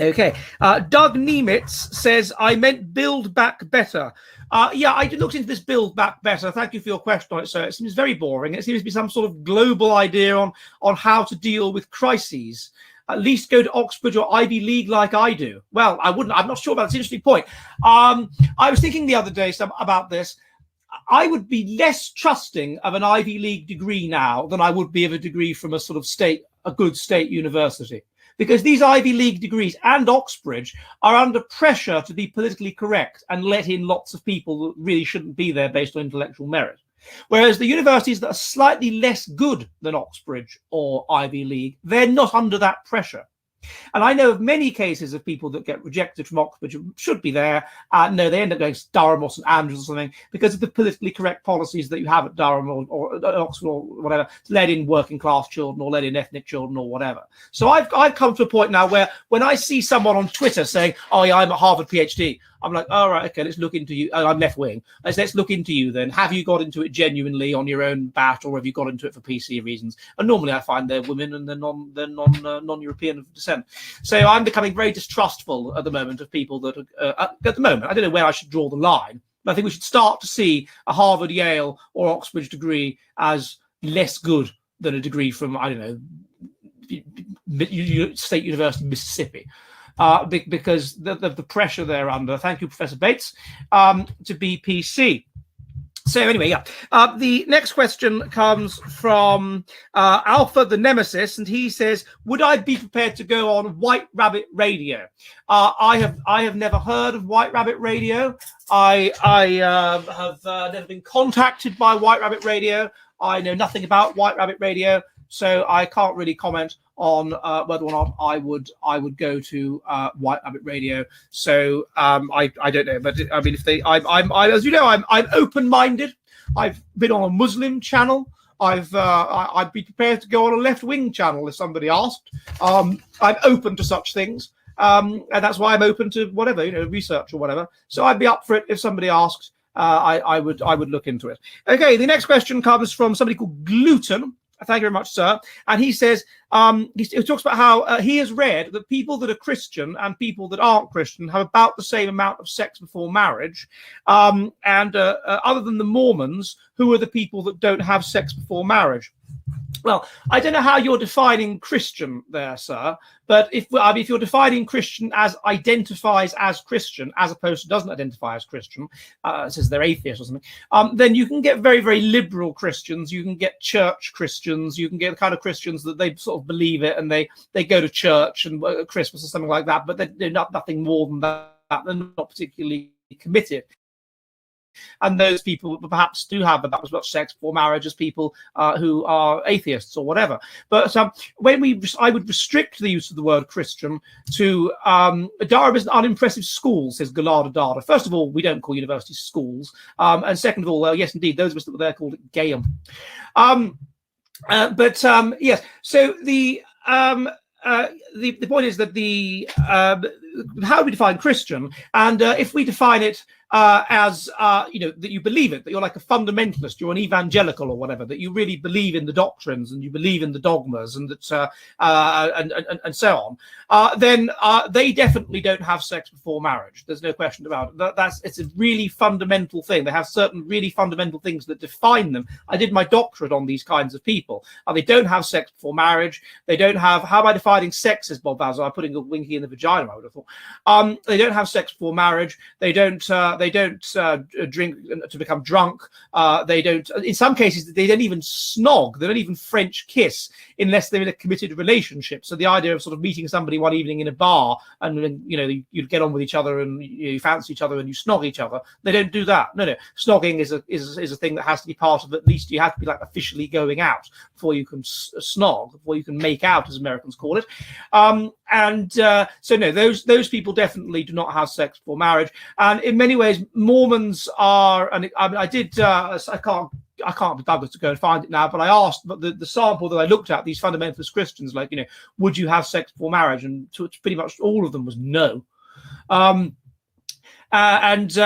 Okay, Doug Nemitz says, I meant Build Back Better. I looked into this Build Back Better. Thank you for your question on it, sir. It seems very boring. It seems to be some sort of global idea on how to deal with crises. At least go to Oxford or Ivy League like I do. Well, I wouldn't. I'm not sure about this. Interesting point. I was thinking the other day about this. I would be less trusting of an Ivy League degree now than I would be of a degree from a good state university. Because these Ivy League degrees and Oxbridge are under pressure to be politically correct and let in lots of people that really shouldn't be there based on intellectual merit. Whereas the universities that are slightly less good than Oxbridge or Ivy League, they're not under that pressure. And I know of many cases of people that get rejected from Oxford who should be there. No, they end up going to Durham or St Andrews or something because of the politically correct policies that you have at Durham or Oxford or whatever, let in working class children or let in ethnic children or whatever. So I've come to a point now where when I see someone on Twitter saying, oh yeah, I'm a Harvard PhD, I'm like, all right, okay, let's look into you. I'm left wing. Let's look into you then. Have you got into it genuinely on your own bat, or have you got into it for PC reasons? And normally I find they're women and they're non-European of descent. So I'm becoming very distrustful at the moment of people that at the moment, I don't know where I should draw the line, but I think we should start to see a Harvard, Yale or Oxbridge degree as less good than a degree from, I don't know, State University, Mississippi. Because the pressure they're under. Thank you, Professor Bates, to be PC. So anyway, the next question comes from Alpha the Nemesis, and he says, would I be prepared to go on White Rabbit Radio? I have never heard of White Rabbit Radio. I have never been contacted by White Rabbit Radio. I know nothing about White Rabbit Radio, so I can't really comment on whether or not I would go to White Rabbit Radio. So I don't know, but I mean, if they, I'm as you know, I'm open-minded. I've been on a Muslim channel. I'd be prepared to go on a left-wing channel if somebody asked. I'm open to such things, and that's why I'm open to whatever, research or whatever. So I'd be up for it if somebody asked. I would look into it. Okay, the next question comes from somebody called Gluten. Thank you very much, sir. And he says, he talks about how he has read that people that are Christian and people that aren't Christian have about the same amount of sex before marriage. And other than the Mormons, who are the people that don't have sex before marriage? Well, I don't know how you're defining Christian there, sir, but if you're defining Christian as identifies as Christian, as opposed to doesn't identify as Christian, says they're atheist or something, then you can get very, very liberal Christians. You can get church Christians. You can get the kind of Christians that they sort of believe it and they go to church and Christmas or something like that, but they're nothing more than that. They're not particularly committed. And those people perhaps do have about as much sex before marriage as people who are atheists or whatever. But I would restrict the use of the word Christian to Durham is an unimpressive school, says Galada Dada. First of all, we don't call universities schools. And second of all, yes, indeed, those of us that were there called it Gayum. Yes, so the point is that how do we define Christian? And if we define it as that you believe it, that you're like a fundamentalist, you're an evangelical or whatever, that you really believe in the doctrines and you believe in the dogmas and that and so on, then they definitely don't have sex before marriage. There's no question about it. It's a really fundamental thing. They have certain really fundamental things that define them. I did my doctorate on these kinds of people. They don't have sex before marriage. They don't have. How am I defining sex? Says Bob Vazza. I'm putting a winky in the vagina, I would have thought. They don't have sex before marriage. They don't drink to become drunk. They don't. In some cases, they don't even snog. They don't even French kiss unless they're in a committed relationship. So the idea of sort of meeting somebody one evening in a bar and you get on with each other and you fancy each other and you snog each other. They don't do that. No. Snogging is a thing that has to be part of. At least you have to be like officially going out before you can snog, before you can make out, as Americans call it. So no, those people definitely do not have sex before marriage. And in many ways, Mormons are. And I can't be Douglas to go and find it now, but I asked, but the sample that I looked at, these fundamentalist Christians, like, would you have sex before marriage? And pretty much all of them was no. So that's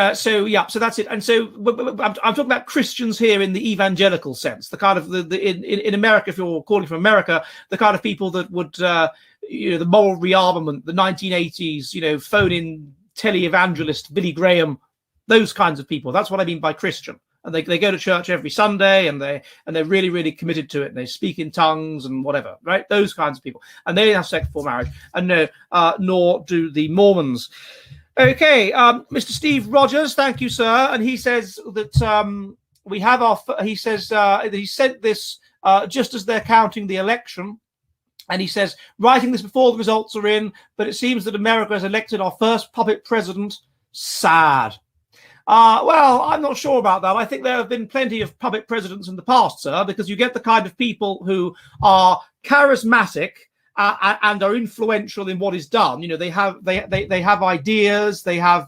it. And so I'm talking about Christians here in the evangelical sense, the kind of in America, if you're calling from America, the kind of people that would, the moral rearmament, the 1980s, phone in televangelist Billy Graham, those kinds of people. That's what I mean by Christian. And they go to church every Sunday and they're really, really committed to it. And they speak in tongues and whatever, right? Those kinds of people. And they have sex before marriage. And no, nor do the Mormons. Okay, Mr. Steve Rogers, thank you, sir. And he says that we have he says that he sent this just as they're counting the election. And he says, writing this before the results are in, but it seems that America has elected our first puppet president. Sad. Well, I'm not sure about that. I think there have been plenty of puppet presidents in the past, sir, because you get the kind of people who are charismatic and are influential in what is done. They have ideas, they're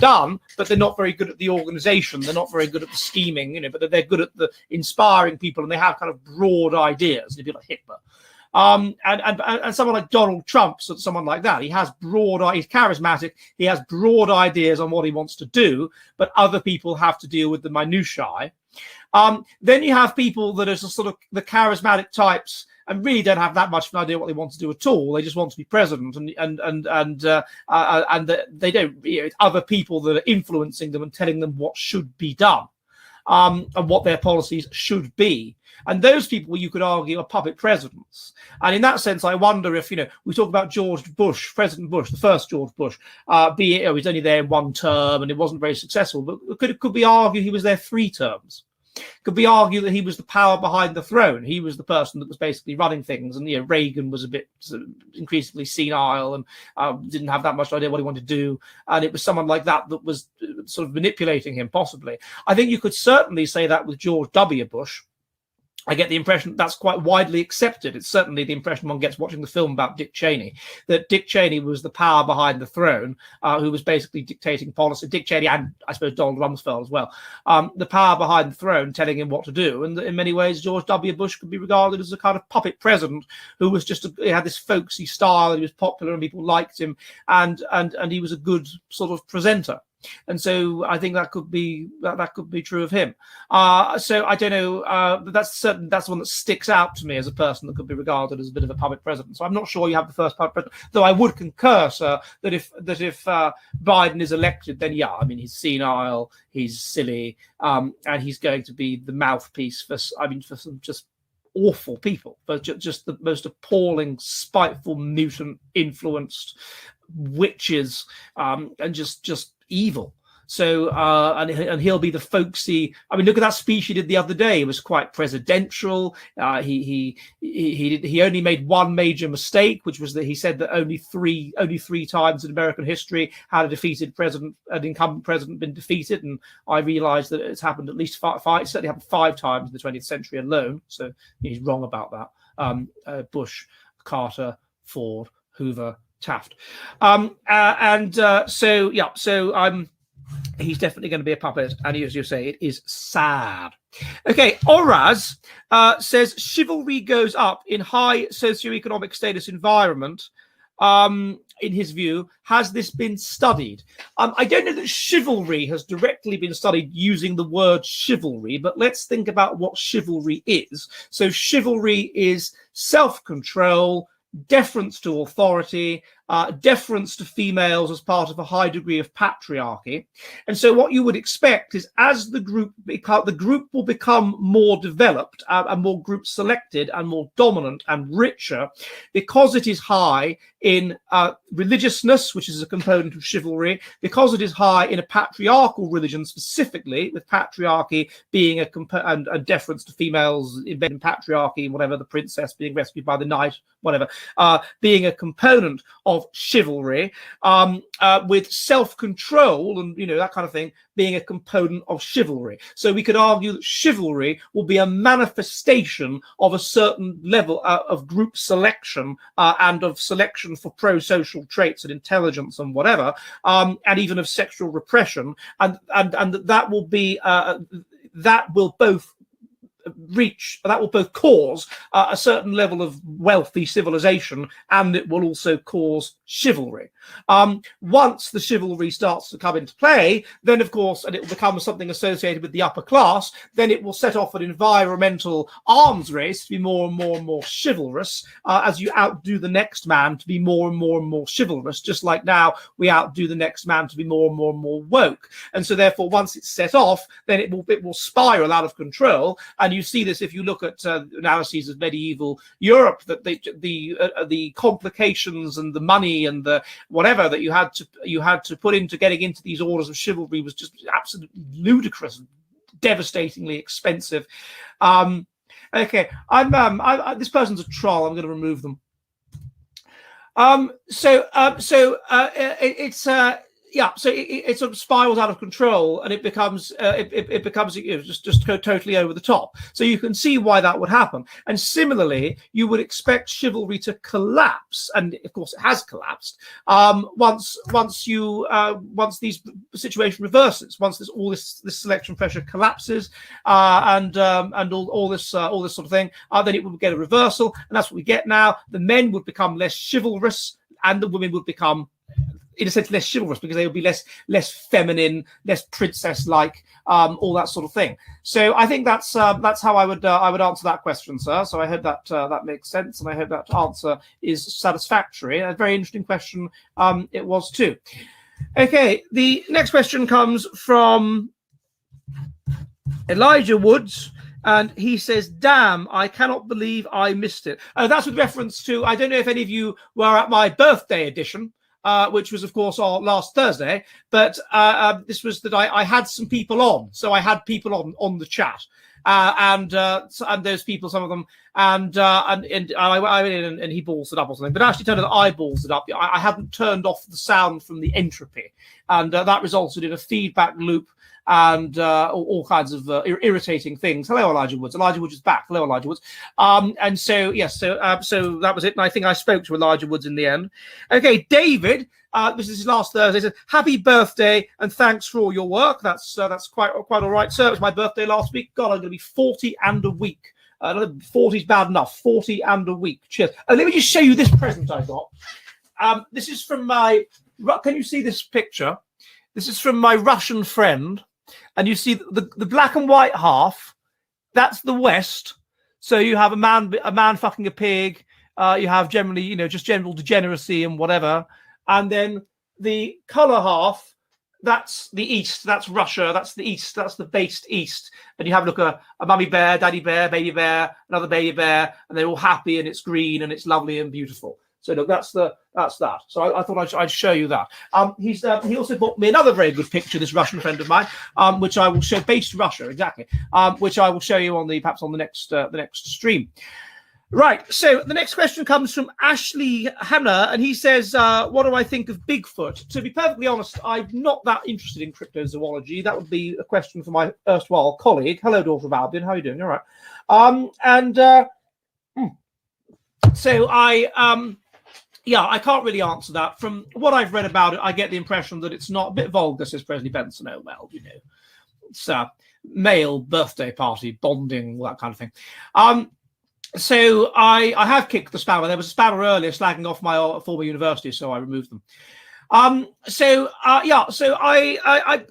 done, but they're not very good at the organization. They're not very good at the scheming, but they're good at the inspiring people, and they have kind of broad ideas. If you're like Hitler. And someone like Donald Trump, someone like that, he's charismatic, he has broad ideas on what he wants to do, but other people have to deal with the minutiae. Then you have people that are sort of the charismatic types and really don't have that much of an idea what they want to do at all. They just want to be president, and they don't. It's other people that are influencing them and telling them what should be done, and what their policies should be. And those people, you could argue, are puppet presidents. And in that sense, I wonder if, we talk about George Bush, President Bush, the first George Bush, he's only there in one term and it wasn't very successful. But could we argue he was there 3 terms? Could we argue that he was the power behind the throne? He was the person that was basically running things. And, Reagan was a bit increasingly senile and didn't have that much idea what he wanted to do. And it was someone like that was sort of manipulating him, possibly. I think you could certainly say that with George W. Bush. I get the impression that's quite widely accepted. It's certainly the impression one gets watching the film about Dick Cheney, that Dick Cheney was the power behind the throne, who was basically dictating policy. Dick Cheney and, I suppose, Donald Rumsfeld as well. The power behind the throne telling him what to do. And in many ways, George W. Bush could be regarded as a kind of puppet president who was he had this folksy style, and he was popular and people liked him, and he was a good sort of presenter. And so I think that could be true of him. So I don't know. But that's the one that sticks out to me as a person that could be regarded as a bit of a puppet president. So I'm not sure you have the first puppet president. Though I would concur, sir, that if Biden is elected, then yeah, I mean he's senile, he's silly, and he's going to be the mouthpiece for some just awful people, but just the most appalling, spiteful, mutant, influenced witches, and just evil. So and he'll be the folksy. I mean, look at that speech he did the other day. It was quite presidential. He only made one major mistake, which was that he said that only three times in American history had an incumbent president been defeated. And I realised that it's happened at least five. It certainly happened 5 times in the 20th century alone. So he's wrong about that. Bush, Carter, Ford, Hoover, Taft. He's definitely going to be a puppet, and as you say, it is sad. Okay, Oraz says chivalry goes up in high socioeconomic status environment. in his view, has this been studied? I don't know that chivalry has directly been studied using the word chivalry, but let's think about what chivalry is. So chivalry is self-control, deference to authority, deference to females as part of a high degree of patriarchy. And so what you would expect is, as the group will become more developed and more group selected and more dominant and richer, because it is high in religiousness, which is a component of chivalry, because it is high in a patriarchal religion specifically, with patriarchy being and deference to females in patriarchy, whatever, the princess being rescued by the knight, whatever, being a component of chivalry, with self-control and that kind of thing being a component of chivalry. So we could argue that chivalry will be a manifestation of a certain level of group selection and of selection for pro-social traits and intelligence and whatever, and even of sexual repression, and that will be that will both cause a certain level of wealthy civilization, and it will also cause chivalry. Once the chivalry starts to come into play, then of course, and it will become something associated with the upper class, then it will set off an environmental arms race to be more and more and more chivalrous, as you outdo the next man to be more and more and more chivalrous, just like now we outdo the next man to be more and more and more woke. And so therefore, once it's set off, then it will spiral out of control. And you see this if you look at analyses of medieval Europe, that the complications and the money and the whatever that you had to put into getting into these orders of chivalry was just absolutely ludicrous, devastatingly expensive. Okay, this person's a troll. I'm going to remove them. It sort of spirals out of control, and it becomes just totally over the top. So you can see why that would happen. And similarly, you would expect chivalry to collapse, and of course it has collapsed. Once these situation reverses, once all this selection pressure collapses, and all this sort of thing, then it would get a reversal, and that's what we get now. The men would become less chivalrous, and the women would become, in a sense, less chivalrous, because they would be less feminine, less princess-like, all that sort of thing. So I think that's how I would answer that question, sir. So I hope that makes sense, and I hope that answer is satisfactory. A very interesting question it was too. Okay, the next question comes from Elijah Woods. And he says, damn, I cannot believe I missed it. That's with reference to, I don't know if any of you were at my birthday edition, which was, of course, last Thursday. But this was that I had some people on. So I had people on the chat. And those people, some of them, and I went in and he balls it up or something. But actually, turned out that I balls it up. I hadn't turned off the sound from the entropy. And that resulted in a feedback loop and all kinds of irritating things. Hello, Elijah Woods. Elijah Woods is back. Hello, Elijah Woods. And so, yes, so that was it. And I think I spoke to Elijah Woods in the end. Okay, David, this is his last Thursday. Says, happy birthday and thanks for all your work. That's quite all right, sir. It was my birthday last week. God, I'm going to be 40 and a week. 40 is bad enough. 40 and a week. Cheers. Let me just show you this present I got. This is from my... Can you see this picture? This is from my Russian friend. And you see the black and white half, that's the West. So you have a man fucking a pig. You have generally, just general degeneracy and whatever. And then the color half, that's the East. That's Russia. That's the East. That's the based East. And you have, look, a mummy bear, daddy bear, baby bear, another baby bear, and they're all happy and it's green and it's lovely and beautiful. So look, that's that. So I thought I'd show you that. He also bought me another very good picture, this Russian friend of mine, which I will show, based Russia, exactly, which I will show you perhaps on the next stream. Right. So the next question comes from Ashley Hannah, and he says, "What do I think of Bigfoot?" To be perfectly honest, I'm not that interested in cryptozoology. That would be a question for my erstwhile colleague. Hello, daughter of Albion. How are you doing? All right. So I can't really answer that. From what I've read about it, I get the impression that it's not a bit vulgar, says Presley Benson. Oh, well, it's a male birthday party, bonding, all that kind of thing. So I have kicked the spammer. There was a spammer earlier slagging off my former university, so I removed them. So I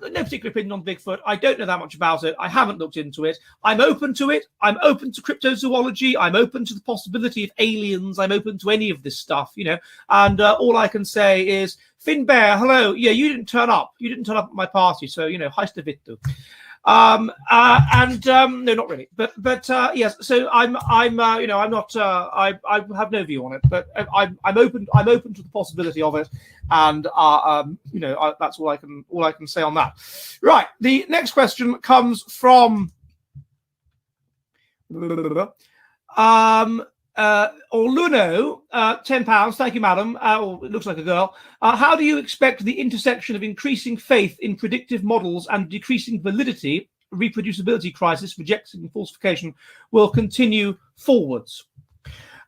no particular opinion on Bigfoot. I don't know that much about it. I haven't looked into it. I'm open to it. I'm open to cryptozoology. I'm open to the possibility of aliens. I'm open to any of this stuff, and all I can say is, Finn Bear, hello. Yeah, you didn't turn up. You didn't turn up at my party, so heiste vittu. No, not really, but yes. So I'm not. I have no view on it, but I'm open to the possibility of it, and that's all I can say on that. Right. The next question comes from Oluno, £10. Thank you, madam. It looks like a girl. How do you expect the intersection of increasing faith in predictive models and decreasing validity, reproducibility crisis, rejection and falsification will continue forwards?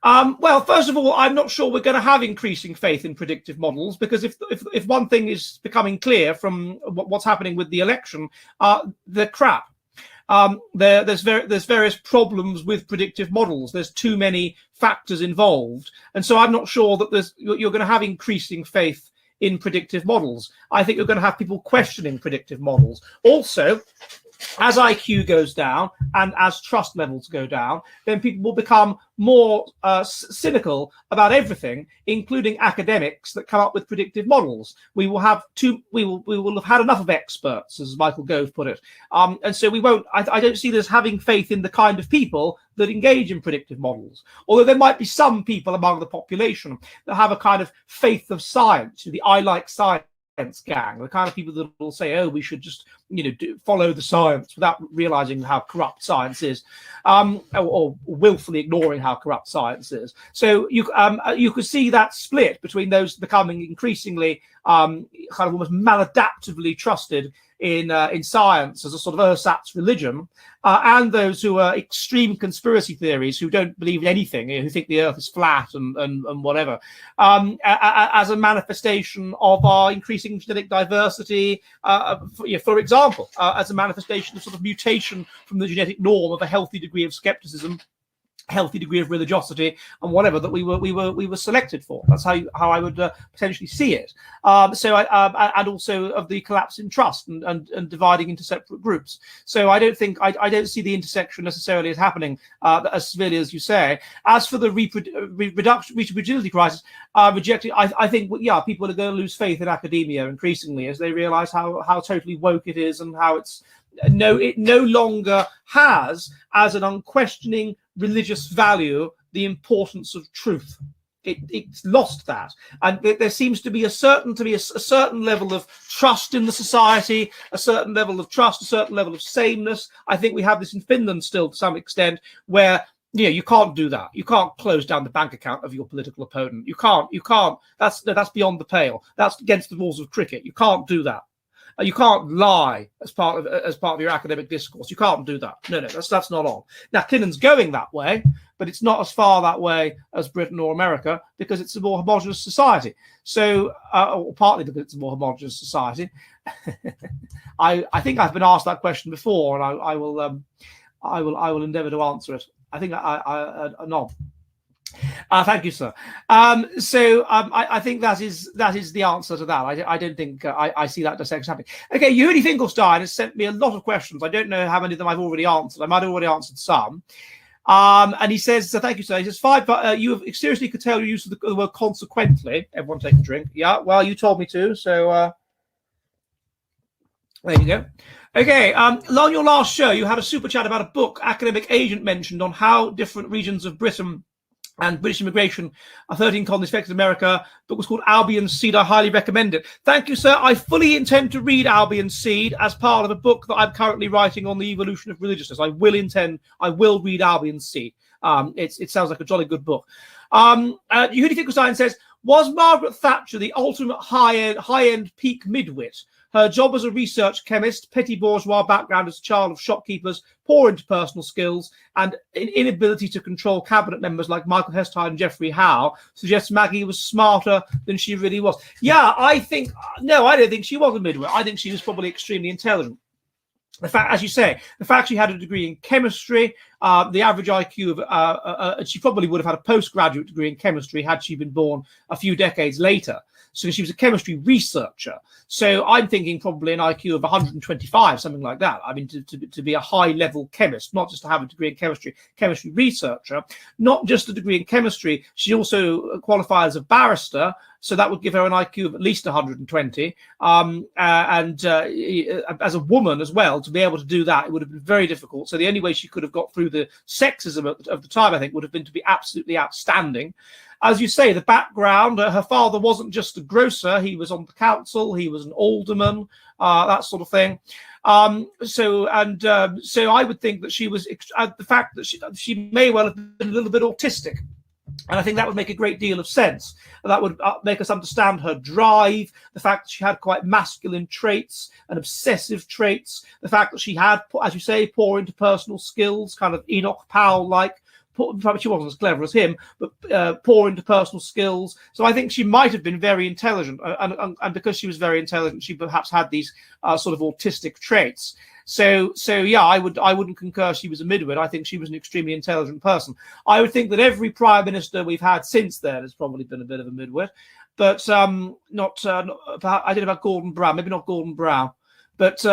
Well, first of all, I'm not sure we're going to have increasing faith in predictive models, because if one thing is becoming clear from what's happening with the election, they're crap. There's various problems with predictive models. There's too many factors involved, and so I'm not sure that you're going to have increasing faith in predictive models. I think you're going to have people questioning predictive models. Also, as IQ goes down and as trust levels go down, then people will become more cynical about everything, including academics that come up with predictive models. We will have had enough of experts, as Michael Gove put it, and so we won't. I don't see this having faith in the kind of people that engage in predictive models. Although there might be some people among the population that have a kind of faith of science, the I like science gang, the kind of people that will say, oh, we should just follow the science without realizing how corrupt science is, or willfully ignoring how corrupt science is. So you could see that split between those becoming increasingly kind of almost maladaptively trusted in science as a sort of ersatz religion, and those who are extreme conspiracy theories, who don't believe in anything, who think the earth is flat and whatever, as a manifestation of our increasing genetic diversity, for example, as a manifestation of sort of mutation from the genetic norm of a healthy degree of skepticism, healthy degree of religiosity, and whatever that we were selected for. That's how I would potentially see it. And also of the collapse in trust and dividing into separate groups. So I don't see the intersection necessarily as happening as severely as you say. As for the reproducibility crisis, I think people are going to lose faith in academia increasingly as they realize how totally woke it is, and how it no longer has as an unquestioning religious value the importance of truth. It's lost that, and there seems to be a certain level of trust in the society, a certain level of trust, a certain level of sameness. I think we have this in Finland still to some extent, where you can't do that. You can't close down the bank account of your political opponent. You can't. That's beyond the pale. That's against the rules of cricket. You can't do that. You can't lie as part of your academic discourse. You can't do that. No, that's not on. Now, Kinnan's going that way, but it's not as far that way as Britain or America, because it's a more homogenous society. So, or partly because it's a more homogenous society. I think I've been asked that question before, and I will endeavour to answer it. I think I nod. Thank you, sir. I think that is the answer to that. I don't think I see that dissection happening. Okay, Yuri Finkelstein has sent me a lot of questions. I don't know how many of them I've already answered. I might have already answered some. And he says, so thank you, sir. He says, you have seriously curtailed your use of the word consequently. Everyone take a drink. Yeah, well, you told me to, so there you go. Okay, on your last show, you had a super chat about a book Academic Agent mentioned on how different regions of Britain and British immigration, 13 colonies affected America. Book was called Albion's Seed. I highly recommend it. Thank you, sir. I fully intend to read Albion's Seed as part of a book that I'm currently writing on the evolution of religiousness. I will read Albion's Seed. It sounds like a jolly good book. Yehudi Finkelstein says, was Margaret Thatcher the ultimate high-end peak midwit? Her job as a research chemist, petty bourgeois background as a child of shopkeepers, poor interpersonal skills, and an inability to control cabinet members like Michael Hestine and Geoffrey Howe suggests Maggie was smarter than she really was. Yeah, I don't think she was a midwit. I think she was probably extremely intelligent. The fact, as you say, she had a degree in chemistry, the average IQ of she probably would have had a postgraduate degree in chemistry had she been born a few decades later. So she was a chemistry researcher. So I'm thinking probably an IQ of 125, something like that. I mean, to be a high-level chemist, not just to have a degree in chemistry researcher, not just a degree in chemistry. She also qualified as a barrister, so that would give her an IQ of at least 120. And as a woman as well, to be able to do that, it would have been very difficult. So the only way she could have got through the sexism of the time, I think, would have been to be absolutely outstanding. As you say, the background, her father wasn't just a grocer, he was on the council, he was an alderman, that sort of thing. So I would think that she was, the fact that she may well have been a little bit autistic. And I think that would make a great deal of sense. That would make us understand her drive, the fact that she had quite masculine traits and obsessive traits, the fact that she had, as you say, poor interpersonal skills, kind of Enoch Powell-like. She wasn't as clever as him, but poor interpersonal skills. So I think she might have been very intelligent, and because she was very intelligent, she perhaps had these sort of autistic traits. So yeah, I wouldn't concur she was a midwit. I think she was an extremely intelligent person. I would think that every prime minister we've had since then has probably been a bit of a midwit, but not I don't know about Gordon Brown, maybe not Gordon Brown, but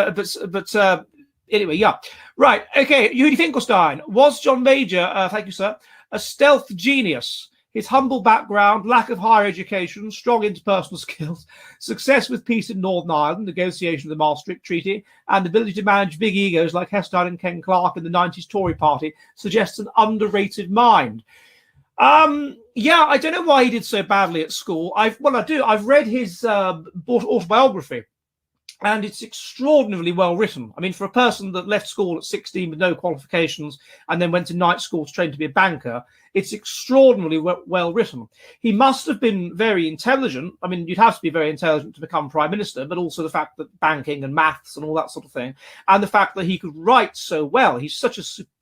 anyway, yeah. Right. Okay. Yuri Finkelstein. Was John Major, thank you, sir, a stealth genius? His humble background, lack of higher education, strong interpersonal skills, success with peace in Northern Ireland, negotiation of the Maastricht Treaty, and ability to manage big egos like Hester and Ken Clarke in the 90s Tory party suggests an underrated mind. Yeah, I don't know why he did so badly at school. I've read his autobiography. And it's extraordinarily well written. I mean, for a person that left school at 16 with no qualifications and then went to night school to train to be a banker, it's extraordinarily well written. He must have been very intelligent. I mean, you'd have to be very intelligent to become prime minister, but also the fact that banking and maths and all that sort of thing, and the fact that he could write so well. He's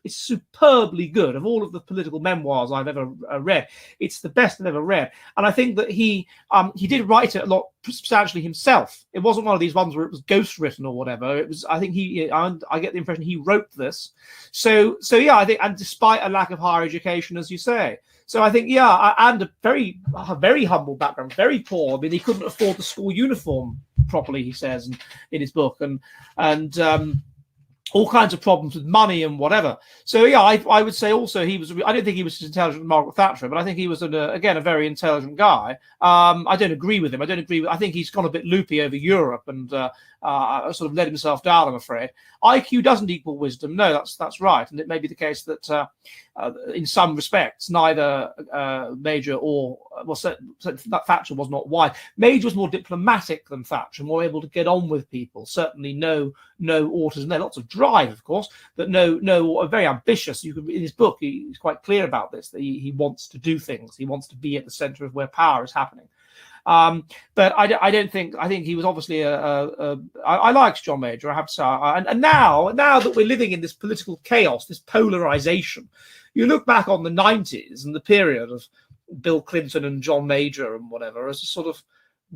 superbly good. Of all of the political memoirs I've ever read, it's the best I've ever read. And I think that he did write it a lot substantially himself. It wasn't one of these ones where it was ghost written or whatever. It was, I think I get the impression he wrote this. So yeah, I think, and despite a lack of higher education, as you say. So I think, yeah, and a very humble background, very poor. I mean, he couldn't afford the school uniform properly, he says in his book, and all kinds of problems with money and whatever. So yeah, I would say also I don't think he was as intelligent as Margaret Thatcher, but I think he was again a very intelligent guy. I don't agree with him. I think he's gone a bit loopy over Europe and sort of let himself down, I'm afraid. IQ doesn't equal wisdom. No, that's right. And it may be the case that in some respects, neither Major Thatcher was not wise. Major was more diplomatic than Thatcher, more able to get on with people. Certainly no autism there. Lots of drive, of course, but no, very ambitious. In his book, he's quite clear about this, that he wants to do things. He wants to be at the center of where power is happening. But I think he was obviously I liked John Major, I have to say. And now that we're living in this political chaos, this polarization, you look back on the 90s and the period of Bill Clinton and John Major and whatever as a sort of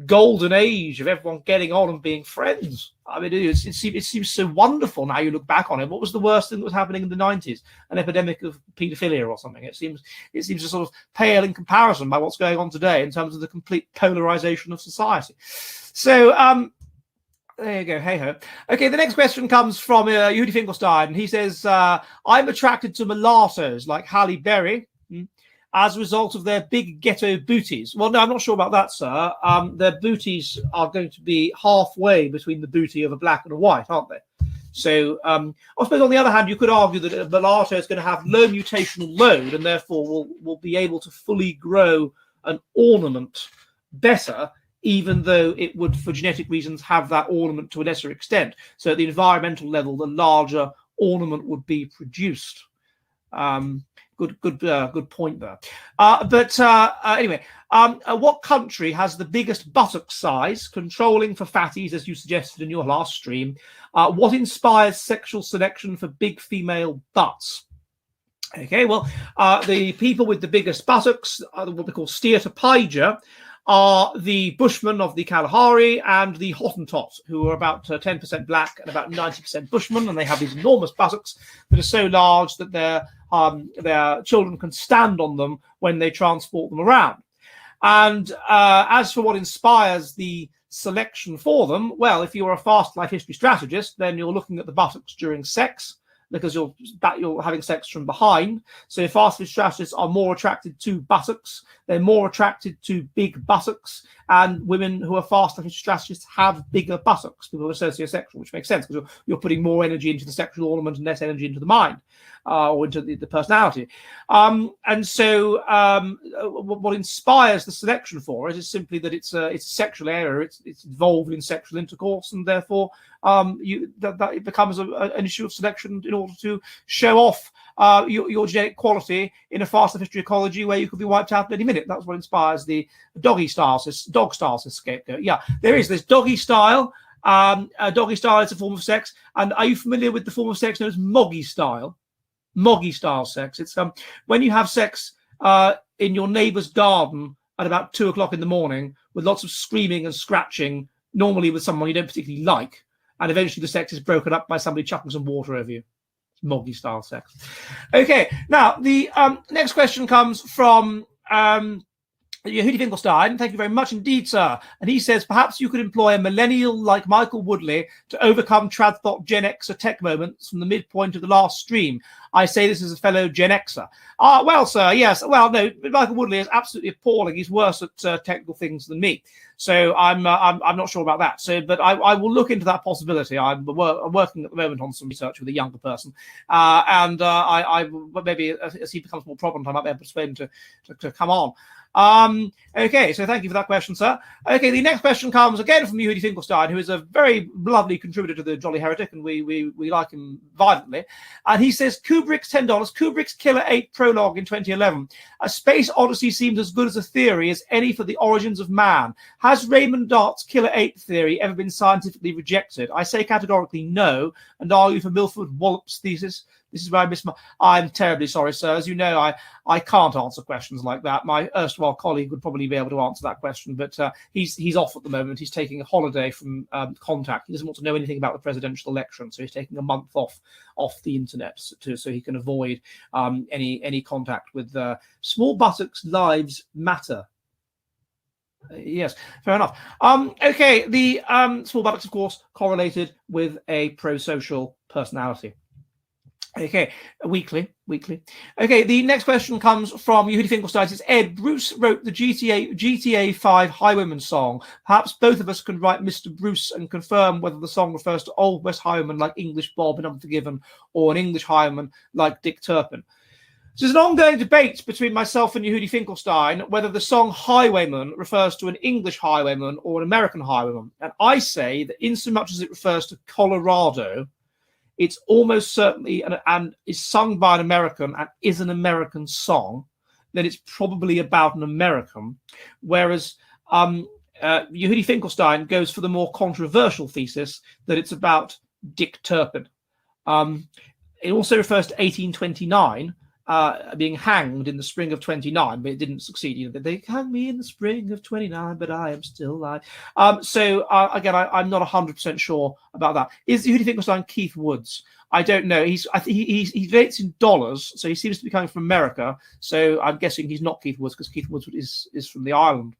golden age of everyone getting on and being friends. I mean, it seems so wonderful now you look back on it. What was the worst thing that was happening in the 90s? An epidemic of paedophilia or something. It seems a sort of pale in comparison by what's going on today in terms of the complete polarization of society. So there you go. Hey ho. Okay, the next question comes from Yuri Finkelstein, and he says, "I'm attracted to mulattoes like Halle Berry as a result of their big ghetto booties." Well, no, I'm not sure about that, sir. Their booties are going to be halfway between the booty of a black and a white, aren't they? So I suppose on the other hand, you could argue that a mulatto is going to have low mutational load and therefore will be able to fully grow an ornament better, even though it would, for genetic reasons, have that ornament to a lesser extent. So at the environmental level, the larger ornament would be produced. Good point there. Anyway, what country has the biggest buttock size, controlling for fatties, as you suggested in your last stream? What inspires sexual selection for big female butts? Okay, well, the people with the biggest buttocks are what we call steatopygia. are the Bushmen of the Kalahari and the Hottentots, who are about 10% black and about 90% Bushmen, and they have these enormous buttocks that are so large that their children can stand on them when they transport them around. And as for what inspires the selection for them, well, if you're a fast life history strategist, then you're looking at the buttocks during sex, because you're having sex from behind. So fast life strategists are more attracted to buttocks. They're more attracted to big buttocks, and women who are fast life strategists have bigger buttocks. People are sociosexual, which makes sense because you're putting more energy into the sexual ornament and less energy into the mind. Or into the personality. And so what inspires the selection for it is simply that it's a sexual area, it's involved in sexual intercourse, and therefore that it becomes an issue of selection in order to show off your genetic quality in a fast life history ecology where you could be wiped out in any minute. That's what inspires the dog style scapegoat. Yeah, there is this doggy style. Doggy style is a form of sex. And are you familiar with the form of sex known as moggy style? Moggy style sex. It's when you have sex in your neighbor's garden at about 2 o'clock in the morning with lots of screaming and scratching, normally with someone you don't particularly like, and eventually the sex is broken up by somebody chucking some water over you. It's moggy style sex. Okay, now the next question comes from Yehudi Finkelstein. Thank you very much indeed, sir. And he says, perhaps you could employ a millennial like Michael Woodley to overcome Tradthought Gen Xer tech moments from the midpoint of the last stream. I say this as a fellow Gen Xer. Well, sir, yes. Well, no, Michael Woodley is absolutely appalling. He's worse at technical things than me. So I'm not sure about that. So, but I will look into that possibility. I'm working at the moment on some research with a younger person, and I maybe as he becomes more prominent, I might be able to persuade him to come on. Okay, so thank you for that question, sir. Okay, the next question comes again from Yehudi Finkelstein, who is a very lovely contributor to the Jolly Heretic, and we like him violently. And he says, Kubrick's $10, Kubrick's Killer 8 prologue in 2011. A space odyssey seems as good as a theory as any for the origins of man. Has Raymond Dart's Killer 8 theory ever been scientifically rejected? I say categorically no, and argue for Milford Wallop's thesis. This is where I miss my... I'm terribly sorry, sir. As you know, I can't answer questions like that. My erstwhile colleague would probably be able to answer that question, but he's off at the moment. He's taking a holiday from contact. He doesn't want to know anything about the presidential election, so he's taking a month off the internet so he can avoid any contact with small buttocks. Lives matter. Yes, fair enough. Okay, the small buttocks, of course, correlated with a pro-social personality. Okay, weekly. Okay, the next question comes from Yehudi Finkelstein. It says, Ed, Bruce wrote the GTA 5 Highwayman song. Perhaps both of us can write Mr. Bruce and confirm whether the song refers to Old West Highwayman like English Bob in Unforgiven or an English Highwayman like Dick Turpin. So there's an ongoing debate between myself and Yehudi Finkelstein whether the song Highwayman refers to an English highwayman or an American highwayman. And I say that insomuch as it refers to Colorado, it's almost certainly and is sung by an American and is an American song, then it's probably about an American. Whereas Yehudi Finkelstein goes for the more controversial thesis that it's about Dick Turpin. It also refers to 1829, being hanged in the spring of 29, but it didn't succeed. You know, they hung me in the spring of 29, but I am still alive. So again, I'm not 100% sure about that. Who do you think was on Keith Woods? I don't know. He rates in dollars, so he seems to be coming from America. So I'm guessing he's not Keith Woods because Keith Woods is from the island.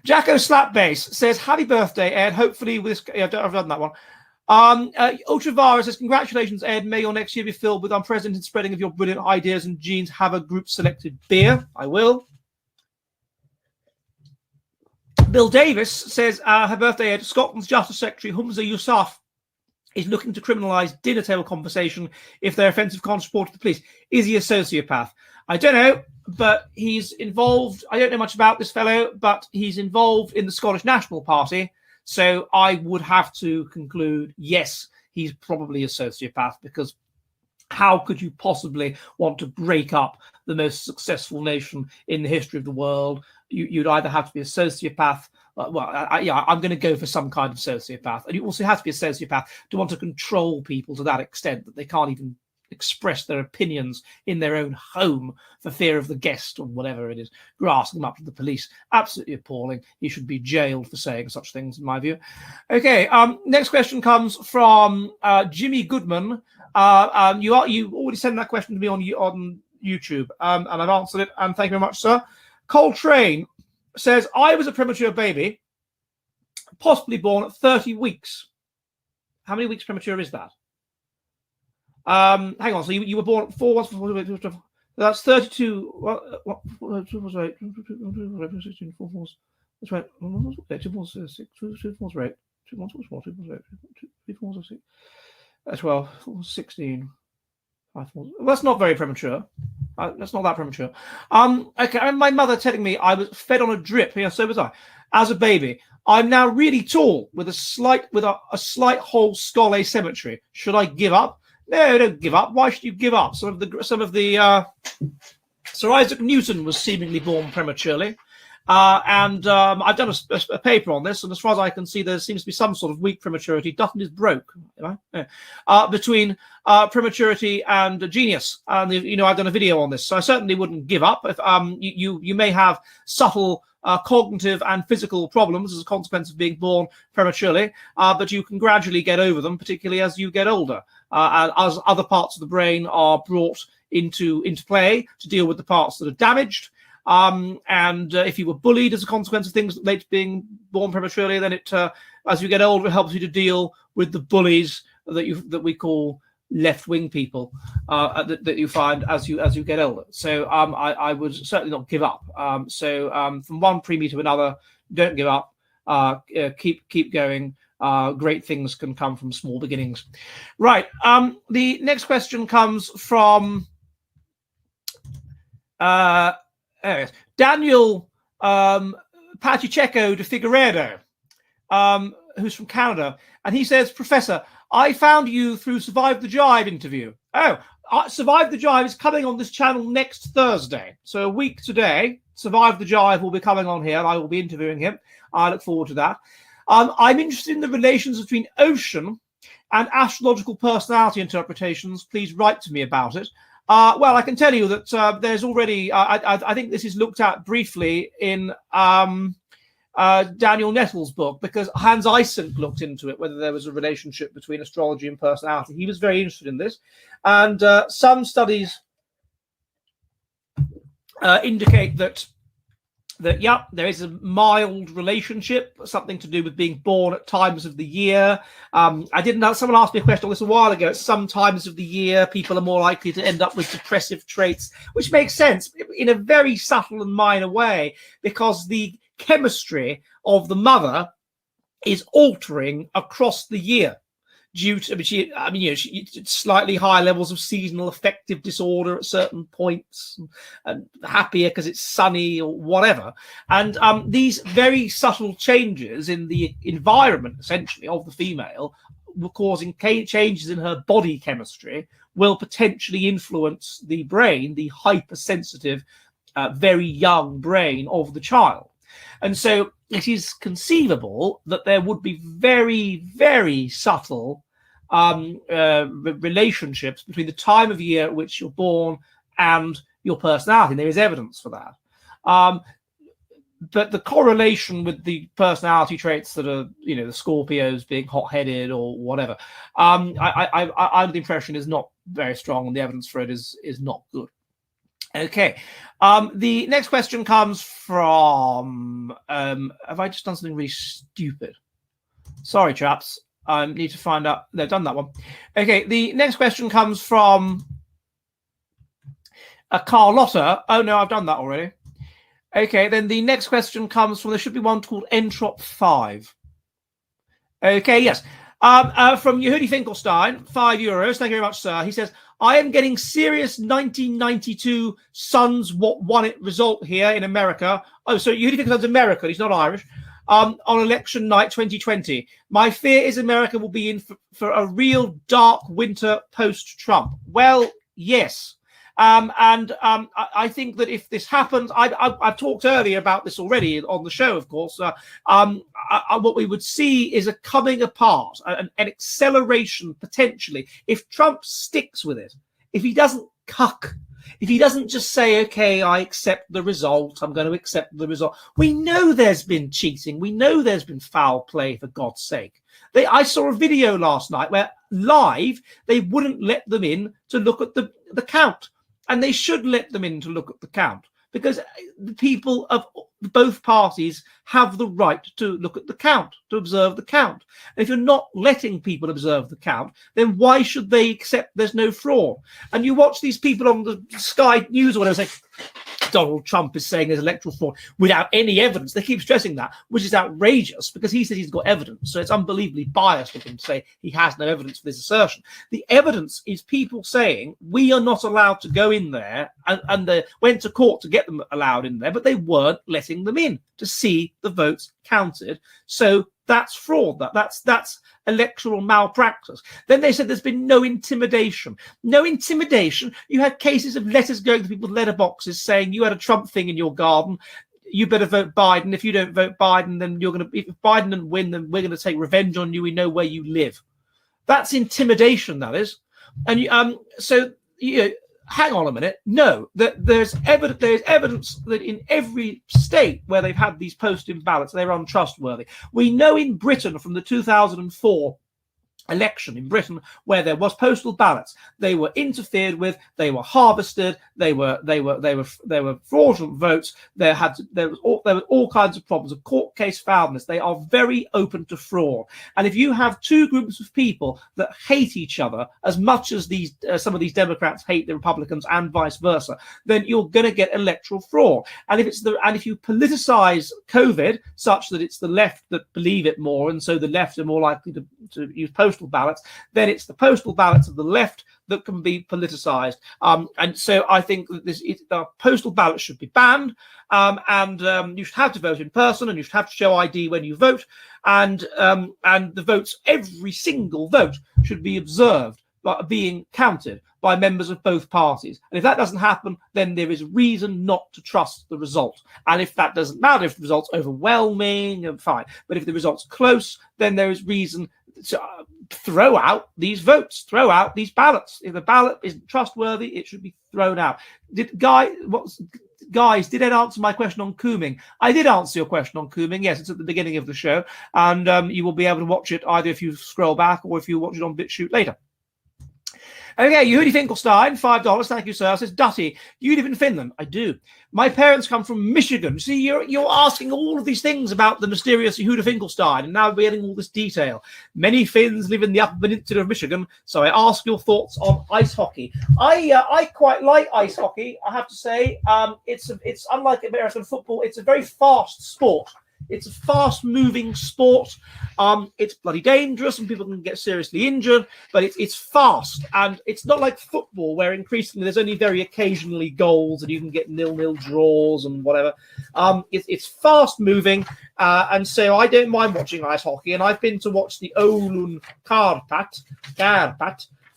Jacko Slapbass says, "Happy birthday, Ed. Hopefully with I've done that one." Ultravara says, congratulations, Ed. May your next year be filled with unprecedented spreading of your brilliant ideas and genes. Have a group selected beer. I will. Bill Davis says, her birthday, Ed. Scotland's Justice Secretary Humza Yousaf is looking to criminalise dinner table conversation if they're offensive transport to the police. Is he a sociopath? I don't know, but he's involved. I don't know much about this fellow, but he's involved in the Scottish National Party. So I would have to conclude, yes, he's probably a sociopath, because how could you possibly want to break up the most successful nation in the history of the world? You'd either have to be a sociopath. I'm going to go for some kind of sociopath. And you also have to be a sociopath to want to control people to that extent that they can't even express their opinions in their own home for fear of the guest or whatever it is, grasping them up to the police. Absolutely appalling. He should be jailed for saying such things, in my view. Okay, next question comes from Jimmy Goodman. You already sent that question to me on YouTube, and I've answered it, and thank you very much, sir. Coltrane says, I was a premature baby, possibly born at 30 weeks. How many weeks premature is that? Hang on, so you were born at 4 months before, that's 32. What was right? 16, 4, 4, that's right. 2, 4, 6, 2, 4, 8, 2, 1, 2, 4, 2, 4, 8, 3, 4, 6, 12, 16. Well, that's not very premature. That's not that premature. Okay, and my mother telling me I was fed on a drip. Yeah, so was I. As a baby, I'm now really tall with a slight whole skull asymmetry. Should I give up? No, don't give up. Why should you give up? Some of the Sir Isaac Newton was seemingly born prematurely. And I've done a paper on this, and as far as I can see, there seems to be some sort of weak prematurity. Dutton is broke, between prematurity and genius. And I've done a video on this, so I certainly wouldn't give up. If you may have subtle cognitive and physical problems as a consequence of being born prematurely, but you can gradually get over them, particularly as you get older, and as other parts of the brain are brought into play to deal with the parts that are damaged. And if you were bullied as a consequence of things late being born prematurely, then it, as you get older, it helps you to deal with the bullies that we call left-wing people that you find as you get older. So I would certainly not give up. From one preemie to another, don't give up. Keep going. Great things can come from small beginnings. Right. The next question comes from Daniel Pacheco de Figueiredo, who's from Canada, and he says, Professor, I found you through Survive the Jive interview. Survive the Jive is coming on this channel next Thursday. So a week today, Survive the Jive will be coming on here. I will be interviewing him. I look forward to that. I'm interested in the relations between ocean and astrological personality interpretations. Please write to me about it. Well, I can tell you that there's already, I think this is looked at briefly in Daniel Nettles' book, because Hans Eysenck looked into it, whether there was a relationship between astrology and personality. He was very interested in this. And some studies indicate that there is a mild relationship, something to do with being born at times of the year. I didn't know, someone asked me a question on this a while ago. At some times of the year, people are more likely to end up with depressive traits, which makes sense in a very subtle and minor way, because the chemistry of the mother is altering across the year due to, she slightly higher levels of seasonal affective disorder at certain points, and happier because it's sunny or whatever. And these very subtle changes in the environment, essentially, of the female, were causing changes in her body chemistry, will potentially influence the brain, the hypersensitive, very young brain of the child. And so it is conceivable that there would be very, very subtle relationships between the time of year at which you're born and your personality. And there is evidence for that. But the correlation with the personality traits that are, the Scorpios being hot-headed or whatever, I'm under the impression is not very strong, and the evidence for it is not good. Okay, the next question comes from, have I just done something really stupid? Sorry, chaps. I need to find out. They've done that one. Okay, the next question comes from Carlotta. Oh, no, I've done that already. Okay, then the next question comes from, there should be one called Entrop 5. Okay, yes. From Yehudi Finkelstein, €5. Thank you very much, sir. He says, I am getting serious 1992 Suns what won it result here in America. Oh, so Yehudi Finkelstein's American. He's not Irish. On election night 2020. My fear is America will be in for a real dark winter post-Trump. Well, yes. I think that if this happens, I've talked earlier about this already on the show, of course. What we would see is a coming apart, an acceleration potentially, if Trump sticks with it, if he doesn't cuck, if he doesn't just say, okay, I accept the result, I'm going to accept the result. We know there's been cheating. We know there's been foul play, for God's sake. I saw a video last night where live, they wouldn't let them in to look at the count. And they should let them in to look at the count, because the people of both parties have the right to look at the count, to observe the count. And if you're not letting people observe the count, then why should they accept there's no fraud? And you watch these people on the Sky News or whatever say, Donald Trump is saying there's electoral fraud without any evidence. They keep stressing that, which is outrageous, because he says he's got evidence. So it's unbelievably biased of him to say he has no evidence for this assertion. The evidence is people saying we are not allowed to go in there, and they went to court to get them allowed in there, but they weren't letting them in to see the votes counted. So that's fraud. That's electoral malpractice. Then they said there's been no intimidation. No intimidation. You had cases of letters going to people's letterboxes saying you had a Trump thing in your garden, you better vote Biden. If you don't vote Biden, then you're going to. If Biden doesn't win, then we're going to take revenge on you. We know where you live. That's intimidation. That is, and so you know, hang on a minute. No, that there's evidence that in every state where they've had these posted ballots, they're untrustworthy. We know in Britain from the 2004 election in Britain, where there was postal ballots, they were interfered with, they were harvested, they were fraudulent votes. There was all kinds of problems. A court case found this. They are very open to fraud. And if you have two groups of people that hate each other as much as these some of these Democrats hate the Republicans and vice versa, then you're going to get electoral fraud. And if you politicize COVID such that it's the left that believe it more, and so the left are more likely to use postal ballots, then it's the postal ballots of the left that can be politicized. And so I think that the postal ballots should be banned, and you should have to vote in person, and you should have to show ID when you vote, and the votes, every single vote, should be observed, being counted by members of both parties. And if that doesn't happen, then there is reason not to trust the result. And if that doesn't matter, if the result's overwhelming, fine. But if the result's close, then there is reason to throw out these votes, throw out these ballots. If the ballot isn't trustworthy, it should be thrown out. Guys, did I answer my question on cooming? I did answer your question on cooming. Yes, it's at the beginning of the show, and you will be able to watch it either if you scroll back or if you watch it on BitChute later. Okay, Yehudi Finkelstein, $5. Thank you, sir. Says, Dutty, you live in Finland? I do. My parents come from Michigan. See, you're asking all of these things about the mysterious Yehudi Finkelstein, and now we're getting all this detail. Many Finns live in the Upper Peninsula of Michigan, so I ask your thoughts on ice hockey. I quite like ice hockey, I have to say. It's unlike American football. It's a very fast sport. It's a fast-moving sport. It's bloody dangerous, and people can get seriously injured. But it's fast, and it's not like football, where increasingly there's only very occasionally goals, and you can get 0-0 draws and whatever. It's fast-moving, and so I don't mind watching ice hockey. And I've been to watch the Oulun Kärpät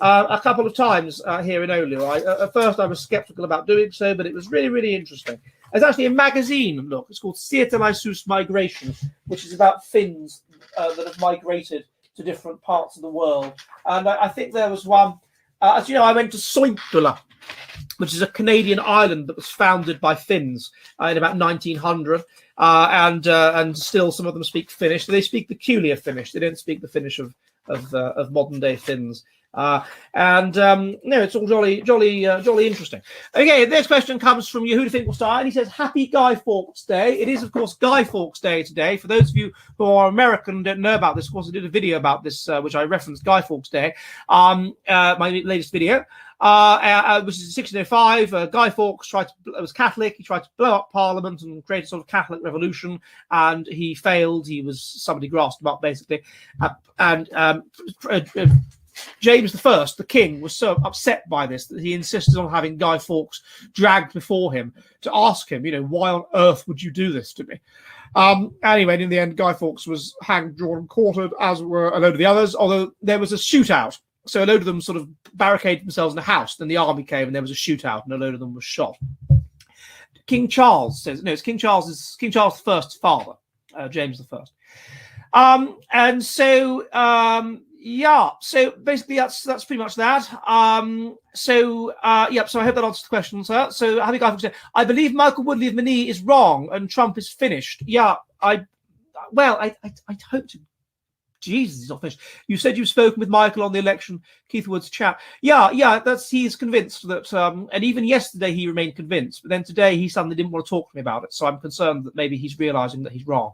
a couple of times here in Oulu. At first, I was skeptical about doing so, but it was really, really interesting. There's actually a magazine, look, it's called Siirtolaisuus Migration, which is about Finns that have migrated to different parts of the world. And I think there was one, as you know, I went to Sointula, which is a Canadian island that was founded by Finns in about 1900. And still some of them speak Finnish. They speak peculiar Finnish. They don't speak the Finnish of modern day Finns. No, it's all jolly interesting. Okay, this question comes from Yehudi Finkelstein. He says, Happy Guy Fawkes Day. It is, of course, Guy Fawkes Day today. For those of you who are American and don't know about this, of course, I did a video about this, which I referenced, Guy Fawkes Day, my latest video, which is 1605. Guy Fawkes was Catholic. He tried to blow up Parliament and create a sort of Catholic revolution, and he failed. Somebody grasped him up, basically. James I, the king, was so upset by this that he insisted on having Guy Fawkes dragged before him to ask him, why on earth would you do this to me? Anyway, in the end, Guy Fawkes was hanged, drawn, and quartered, as were a load of the others, although there was a shootout. So a load of them sort of barricaded themselves in a house. Then the army came and there was a shootout and a load of them was shot. King Charles says, no, it's King Charles I's father, James I. And so, Yeah, so basically that's pretty much that. So I hope that answers the question, sir. So Happy Guy said, I believe Michael Woodley of Mani is wrong and Trump is finished. Yeah, I hope to. Jesus, he's not finished. You said you've spoken with Michael on the election, Keith Wood's chat. Yeah, he's convinced that, and even yesterday he remained convinced, but then today he suddenly didn't want to talk to me about it. So I'm concerned that maybe he's realizing that he's wrong.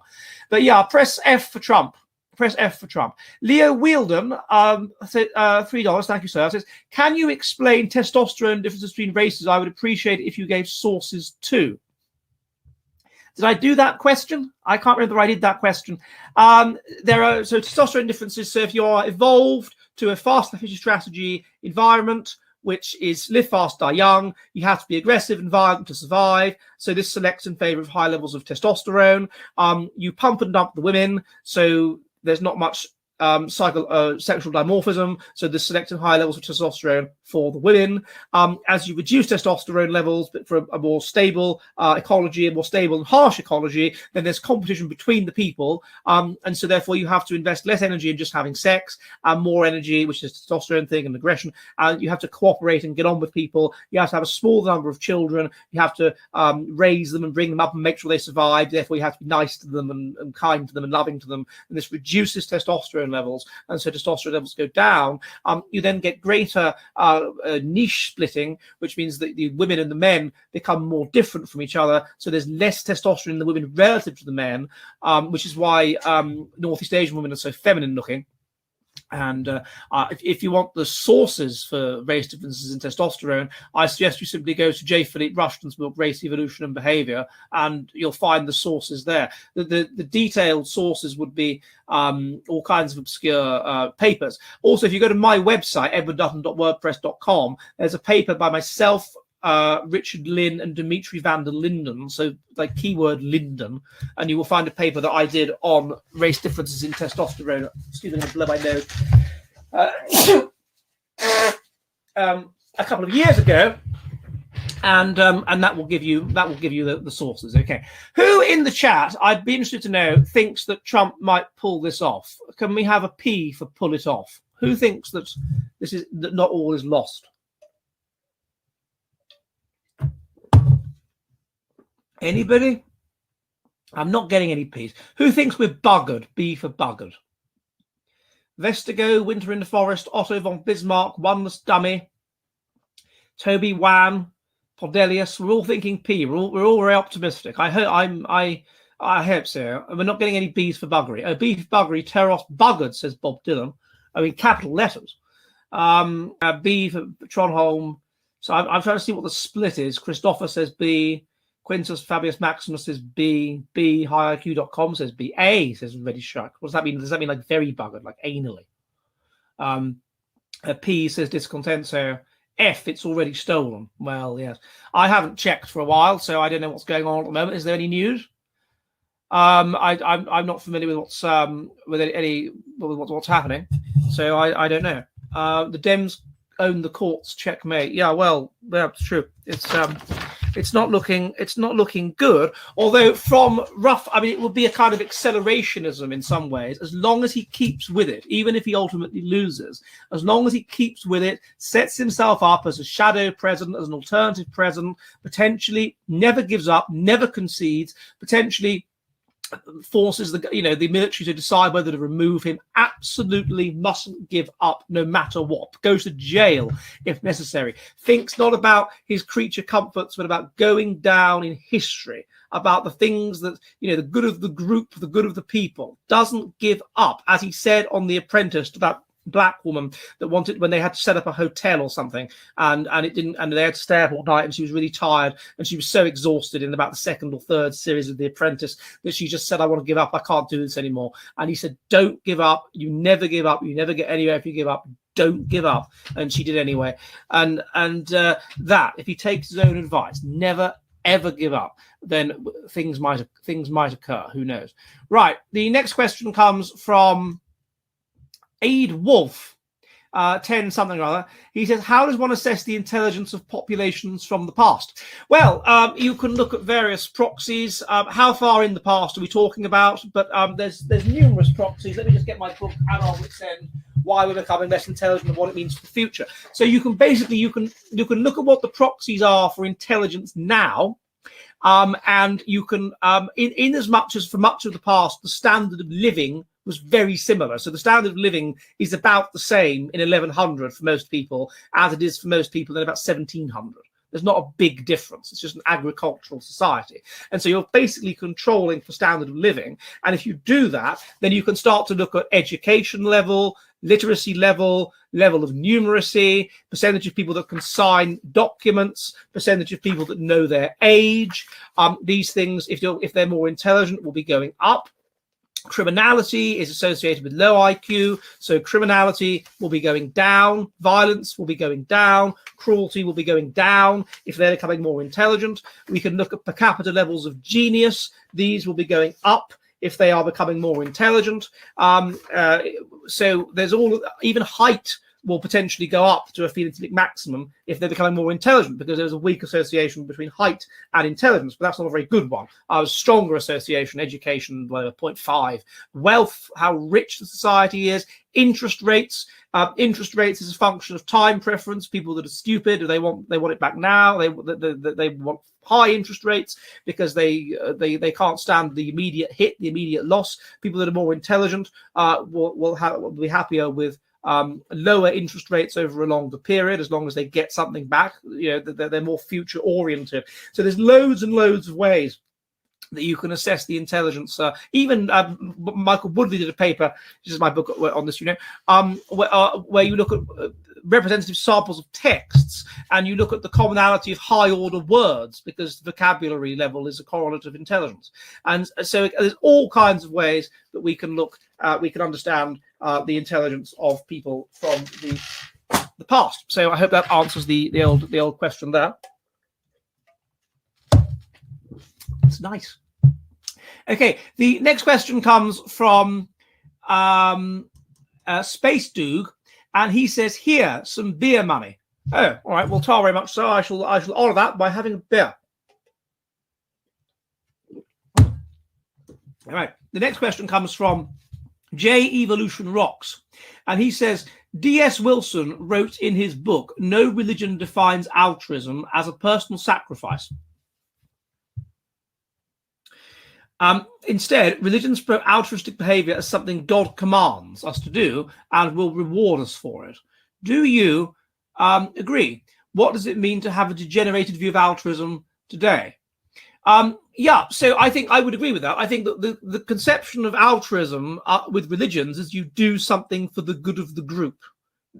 But yeah, press F for Trump. Press F for Trump. Leo Wielden, $3, thank you, sir, says, can you explain testosterone differences between races? I would appreciate it if you gave sources too. Did I do that question? I can't remember I did that question. There are testosterone differences. So if you are evolved to a fast and efficient strategy environment, which is live fast, die young, you have to be aggressive and violent to survive. So this selects in favor of high levels of testosterone. You pump and dump the women, so there's not much sexual dimorphism, so this selects high levels of testosterone for the women. As you reduce testosterone levels, but for a more stable ecology, a more stable and harsh ecology, then there's competition between the people, and so therefore you have to invest less energy in just having sex and more energy, which is the testosterone thing and aggression, and you have to cooperate and get on with people. You have to have a small number of children, you have to raise them and bring them up and make sure they survive, therefore you have to be nice to them and kind to them and loving to them, and this reduces testosterone levels, and so testosterone levels go down. You then get greater niche splitting, which means that the women and the men become more different from each other, so there's less testosterone in the women relative to the men, which is why Northeast Asian women are so feminine looking. And if you want the sources for race differences in testosterone, I suggest you simply go to J. Philippe Rushton's book, Race, Evolution and Behavior, and you'll find the sources there. The detailed sources would be all kinds of obscure papers. Also, if you go to my website, edwarddutton.wordpress.com, there's a paper by myself, Richard Lynn and Dimitri van der Linden, so like keyword Linden, and you will find a paper that I did on race differences in testosterone. Excuse me, I'm gonna blow my nose. A couple of years ago, and that will give you the sources. Okay, who in the chat, I'd be interested to know, thinks that Trump might pull this off? Can we have a P for pull it off? Who thinks that that not all is lost? Anybody? I'm not getting any P's. Who thinks we're buggered? B for buggered. Vestigo, Winter in the Forest, Otto von Bismarck, Oneless Dummy, Toby Wan, Podelius. We're all thinking P. We're all very optimistic. I hope so. And we're not getting any B's for buggery. Oh, B for buggery, Teros buggered, says Bob Dylan. I mean, capital letters. B for Tronholm. So I'm trying to see what the split is. Christopher says B. Quintus Fabius Maximus says B. HighIQ.com says B. A says Ready Shark. What does that mean? Does that mean like very buggered, like anally? P says discontent. So F, it's already stolen. Well, yes. I haven't checked for a while, so I don't know what's going on at the moment. Is there any news? I'm not familiar with what's happening, so I don't know. The Dems own the courts. Checkmate. Yeah, well, that's true. It's not looking good. Although from rough, I mean, it will be a kind of accelerationism in some ways, as long as he keeps with it, even if he ultimately loses, as long as he keeps with it, sets himself up as a shadow president, as an alternative president, potentially never gives up, never concedes, potentially forces the military to decide whether to remove him, absolutely mustn't give up no matter what, goes to jail if necessary, thinks not about his creature comforts but about going down in history, about the things that, the good of the group, the good of the people, doesn't give up, as he said on The Apprentice to that black woman that wanted, when they had to set up a hotel or something, and it didn't, and they had to stay up all night, and she was really tired, and she was so exhausted in about the second or third series of The Apprentice that she just said, I want to give up, I can't do this anymore. And he said, don't give up, you never give up, you never get anywhere if you give up, don't give up. And she did anyway. And that, if he takes his own advice, never ever give up, then things might occur, who knows. Right, the next question comes from Aid Wolf, 10 something or other. He says, how does one assess the intelligence of populations from the past? Well, you can look at various proxies. How far in the past are we talking about? But there's numerous proxies. Let me just get my book, Adolf End, why we're becoming less intelligent and what it means for the future. So you can basically you can look at what the proxies are for intelligence now, and you can in as much as for much of the past the standard of living was very similar. So the standard of living is about the same in 1100 for most people as it is for most people in about 1700. There's not a big difference. It's just an agricultural society. And so you're basically controlling for standard of living. And if you do that, then you can start to look at education level, literacy level, level of numeracy, percentage of people that can sign documents, percentage of people that know their age. These things, if they're more intelligent, will be going up. Criminality is associated with low IQ, so criminality will be going down, violence will be going down, cruelty will be going down if they're becoming more intelligent. We can look at per capita levels of genius. These will be going up if they are becoming more intelligent. So there's even height will potentially go up to a phenotypic maximum if they're becoming more intelligent, because there's a weak association between height and intelligence, but that's not a very good one. A stronger association, education, 0.5. Wealth, how rich the society is. Interest rates. Interest rates is a function of time preference. People that are stupid, they want it back now. They want high interest rates because they can't stand the immediate hit, the immediate loss. People that are more intelligent will be happier with lower interest rates over a longer period, as long as they get something back. They're more future oriented. So there's loads and loads of ways that you can assess the intelligence. Even Michael Woodley did a paper, this is my book on this, where you look at representative samples of texts and you look at the commonality of high order words, because the vocabulary level is a correlate of intelligence. And so there's all kinds of ways that we can look, we can understand the intelligence of people from the past. So I hope that answers the old question there. It's nice. Okay, the next question comes from Space Doog, and he says, "Here, some beer money." Oh, all right. Well, very much so. I shall honour that by having a beer. All right. The next question comes from J Evolution Rocks, and he says, D.S. Wilson wrote in his book, "No religion defines altruism as a personal sacrifice. Instead, religions promote altruistic behavior as something God commands us to do and will reward us for it. Do you agree? What does it mean to have a degenerated view of altruism today?" Yeah, so I think I would agree with that. I think that the conception of altruism with religions is you do something for the good of the group.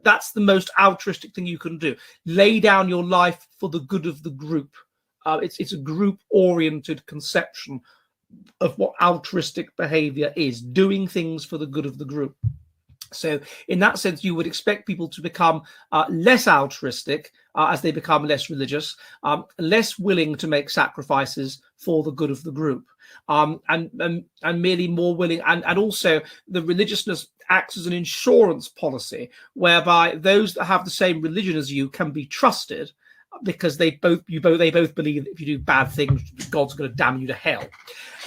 That's the most altruistic thing you can do. Lay down your life for the good of the group. It's a group-oriented conception of what altruistic behavior is, doing things for the good of the group. So in that sense, you would expect people to become less altruistic as they become less religious, less willing to make sacrifices for the good of the group, and merely more willing. And also the religiousness acts as an insurance policy whereby those that have the same religion as you can be trusted, because they both believe that if you do bad things, God's going to damn you to hell.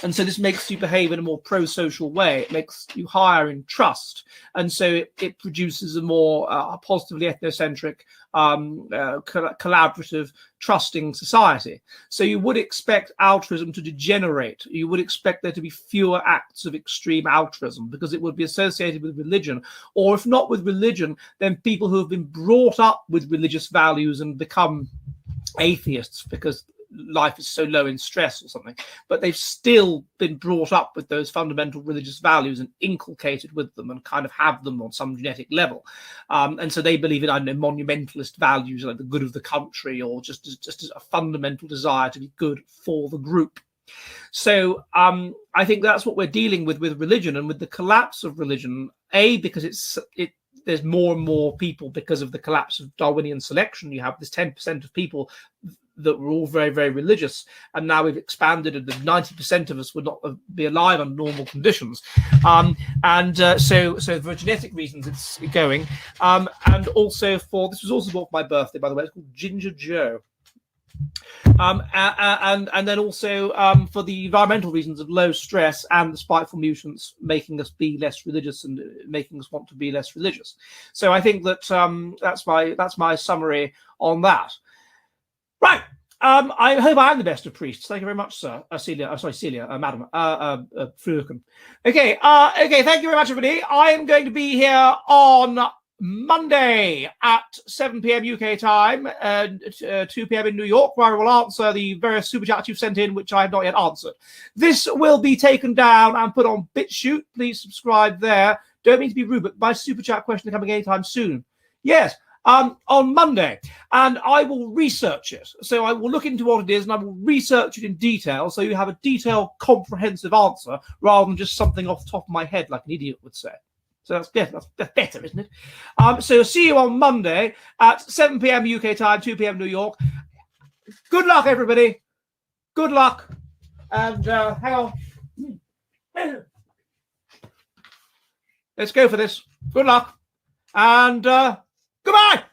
And so this makes you behave in a more pro-social way. It makes you higher in trust. And so it produces a more positively ethnocentric, collaborative, trusting society. So you would expect altruism to degenerate. You would expect there to be fewer acts of extreme altruism because it would be associated with religion. Or if not with religion, then people who have been brought up with religious values and become atheists because life is so low in stress or something, but they've still been brought up with those fundamental religious values and inculcated with them and kind of have them on some genetic level. And so they believe in, I don't know, monumentalist values like the good of the country, or just a fundamental desire to be good for the group. So I think that's what we're dealing with religion, and with the collapse of religion, because there's more and more people because of the collapse of Darwinian selection. You have this 10% of people that were all very, very religious, and now we've expanded, and 90% of us would not be alive under normal conditions. So for genetic reasons, it's going. And also this was also bought for my birthday, by the way. It's called Ginger Joe. And then also for the environmental reasons of low stress and the spiteful mutants making us be less religious and making us want to be less religious. So I think that that's my summary on that. Right. I hope I am the best of priests. Thank you very much, sir. Celia, madam, Fruken. Okay, thank you very much, everybody. I am going to be here on Monday at 7 p.m. UK time and 2 p.m. in New York, where I will answer the various super chats you've sent in, which I have not yet answered. This will be taken down and put on BitChute. Please subscribe there. Don't mean to be rude, but my super chat question is coming anytime soon. Yes. On Monday, and I will research it. So I will look into what it is and I will research it in detail so you have a detailed, comprehensive answer rather than just something off the top of my head like an idiot would say. So that's better, isn't it? So see you on Monday at 7 p.m. UK time, 2 p.m. New York. Good luck, everybody. Good luck. And hang on. Let's go for this. Good luck. And goodbye.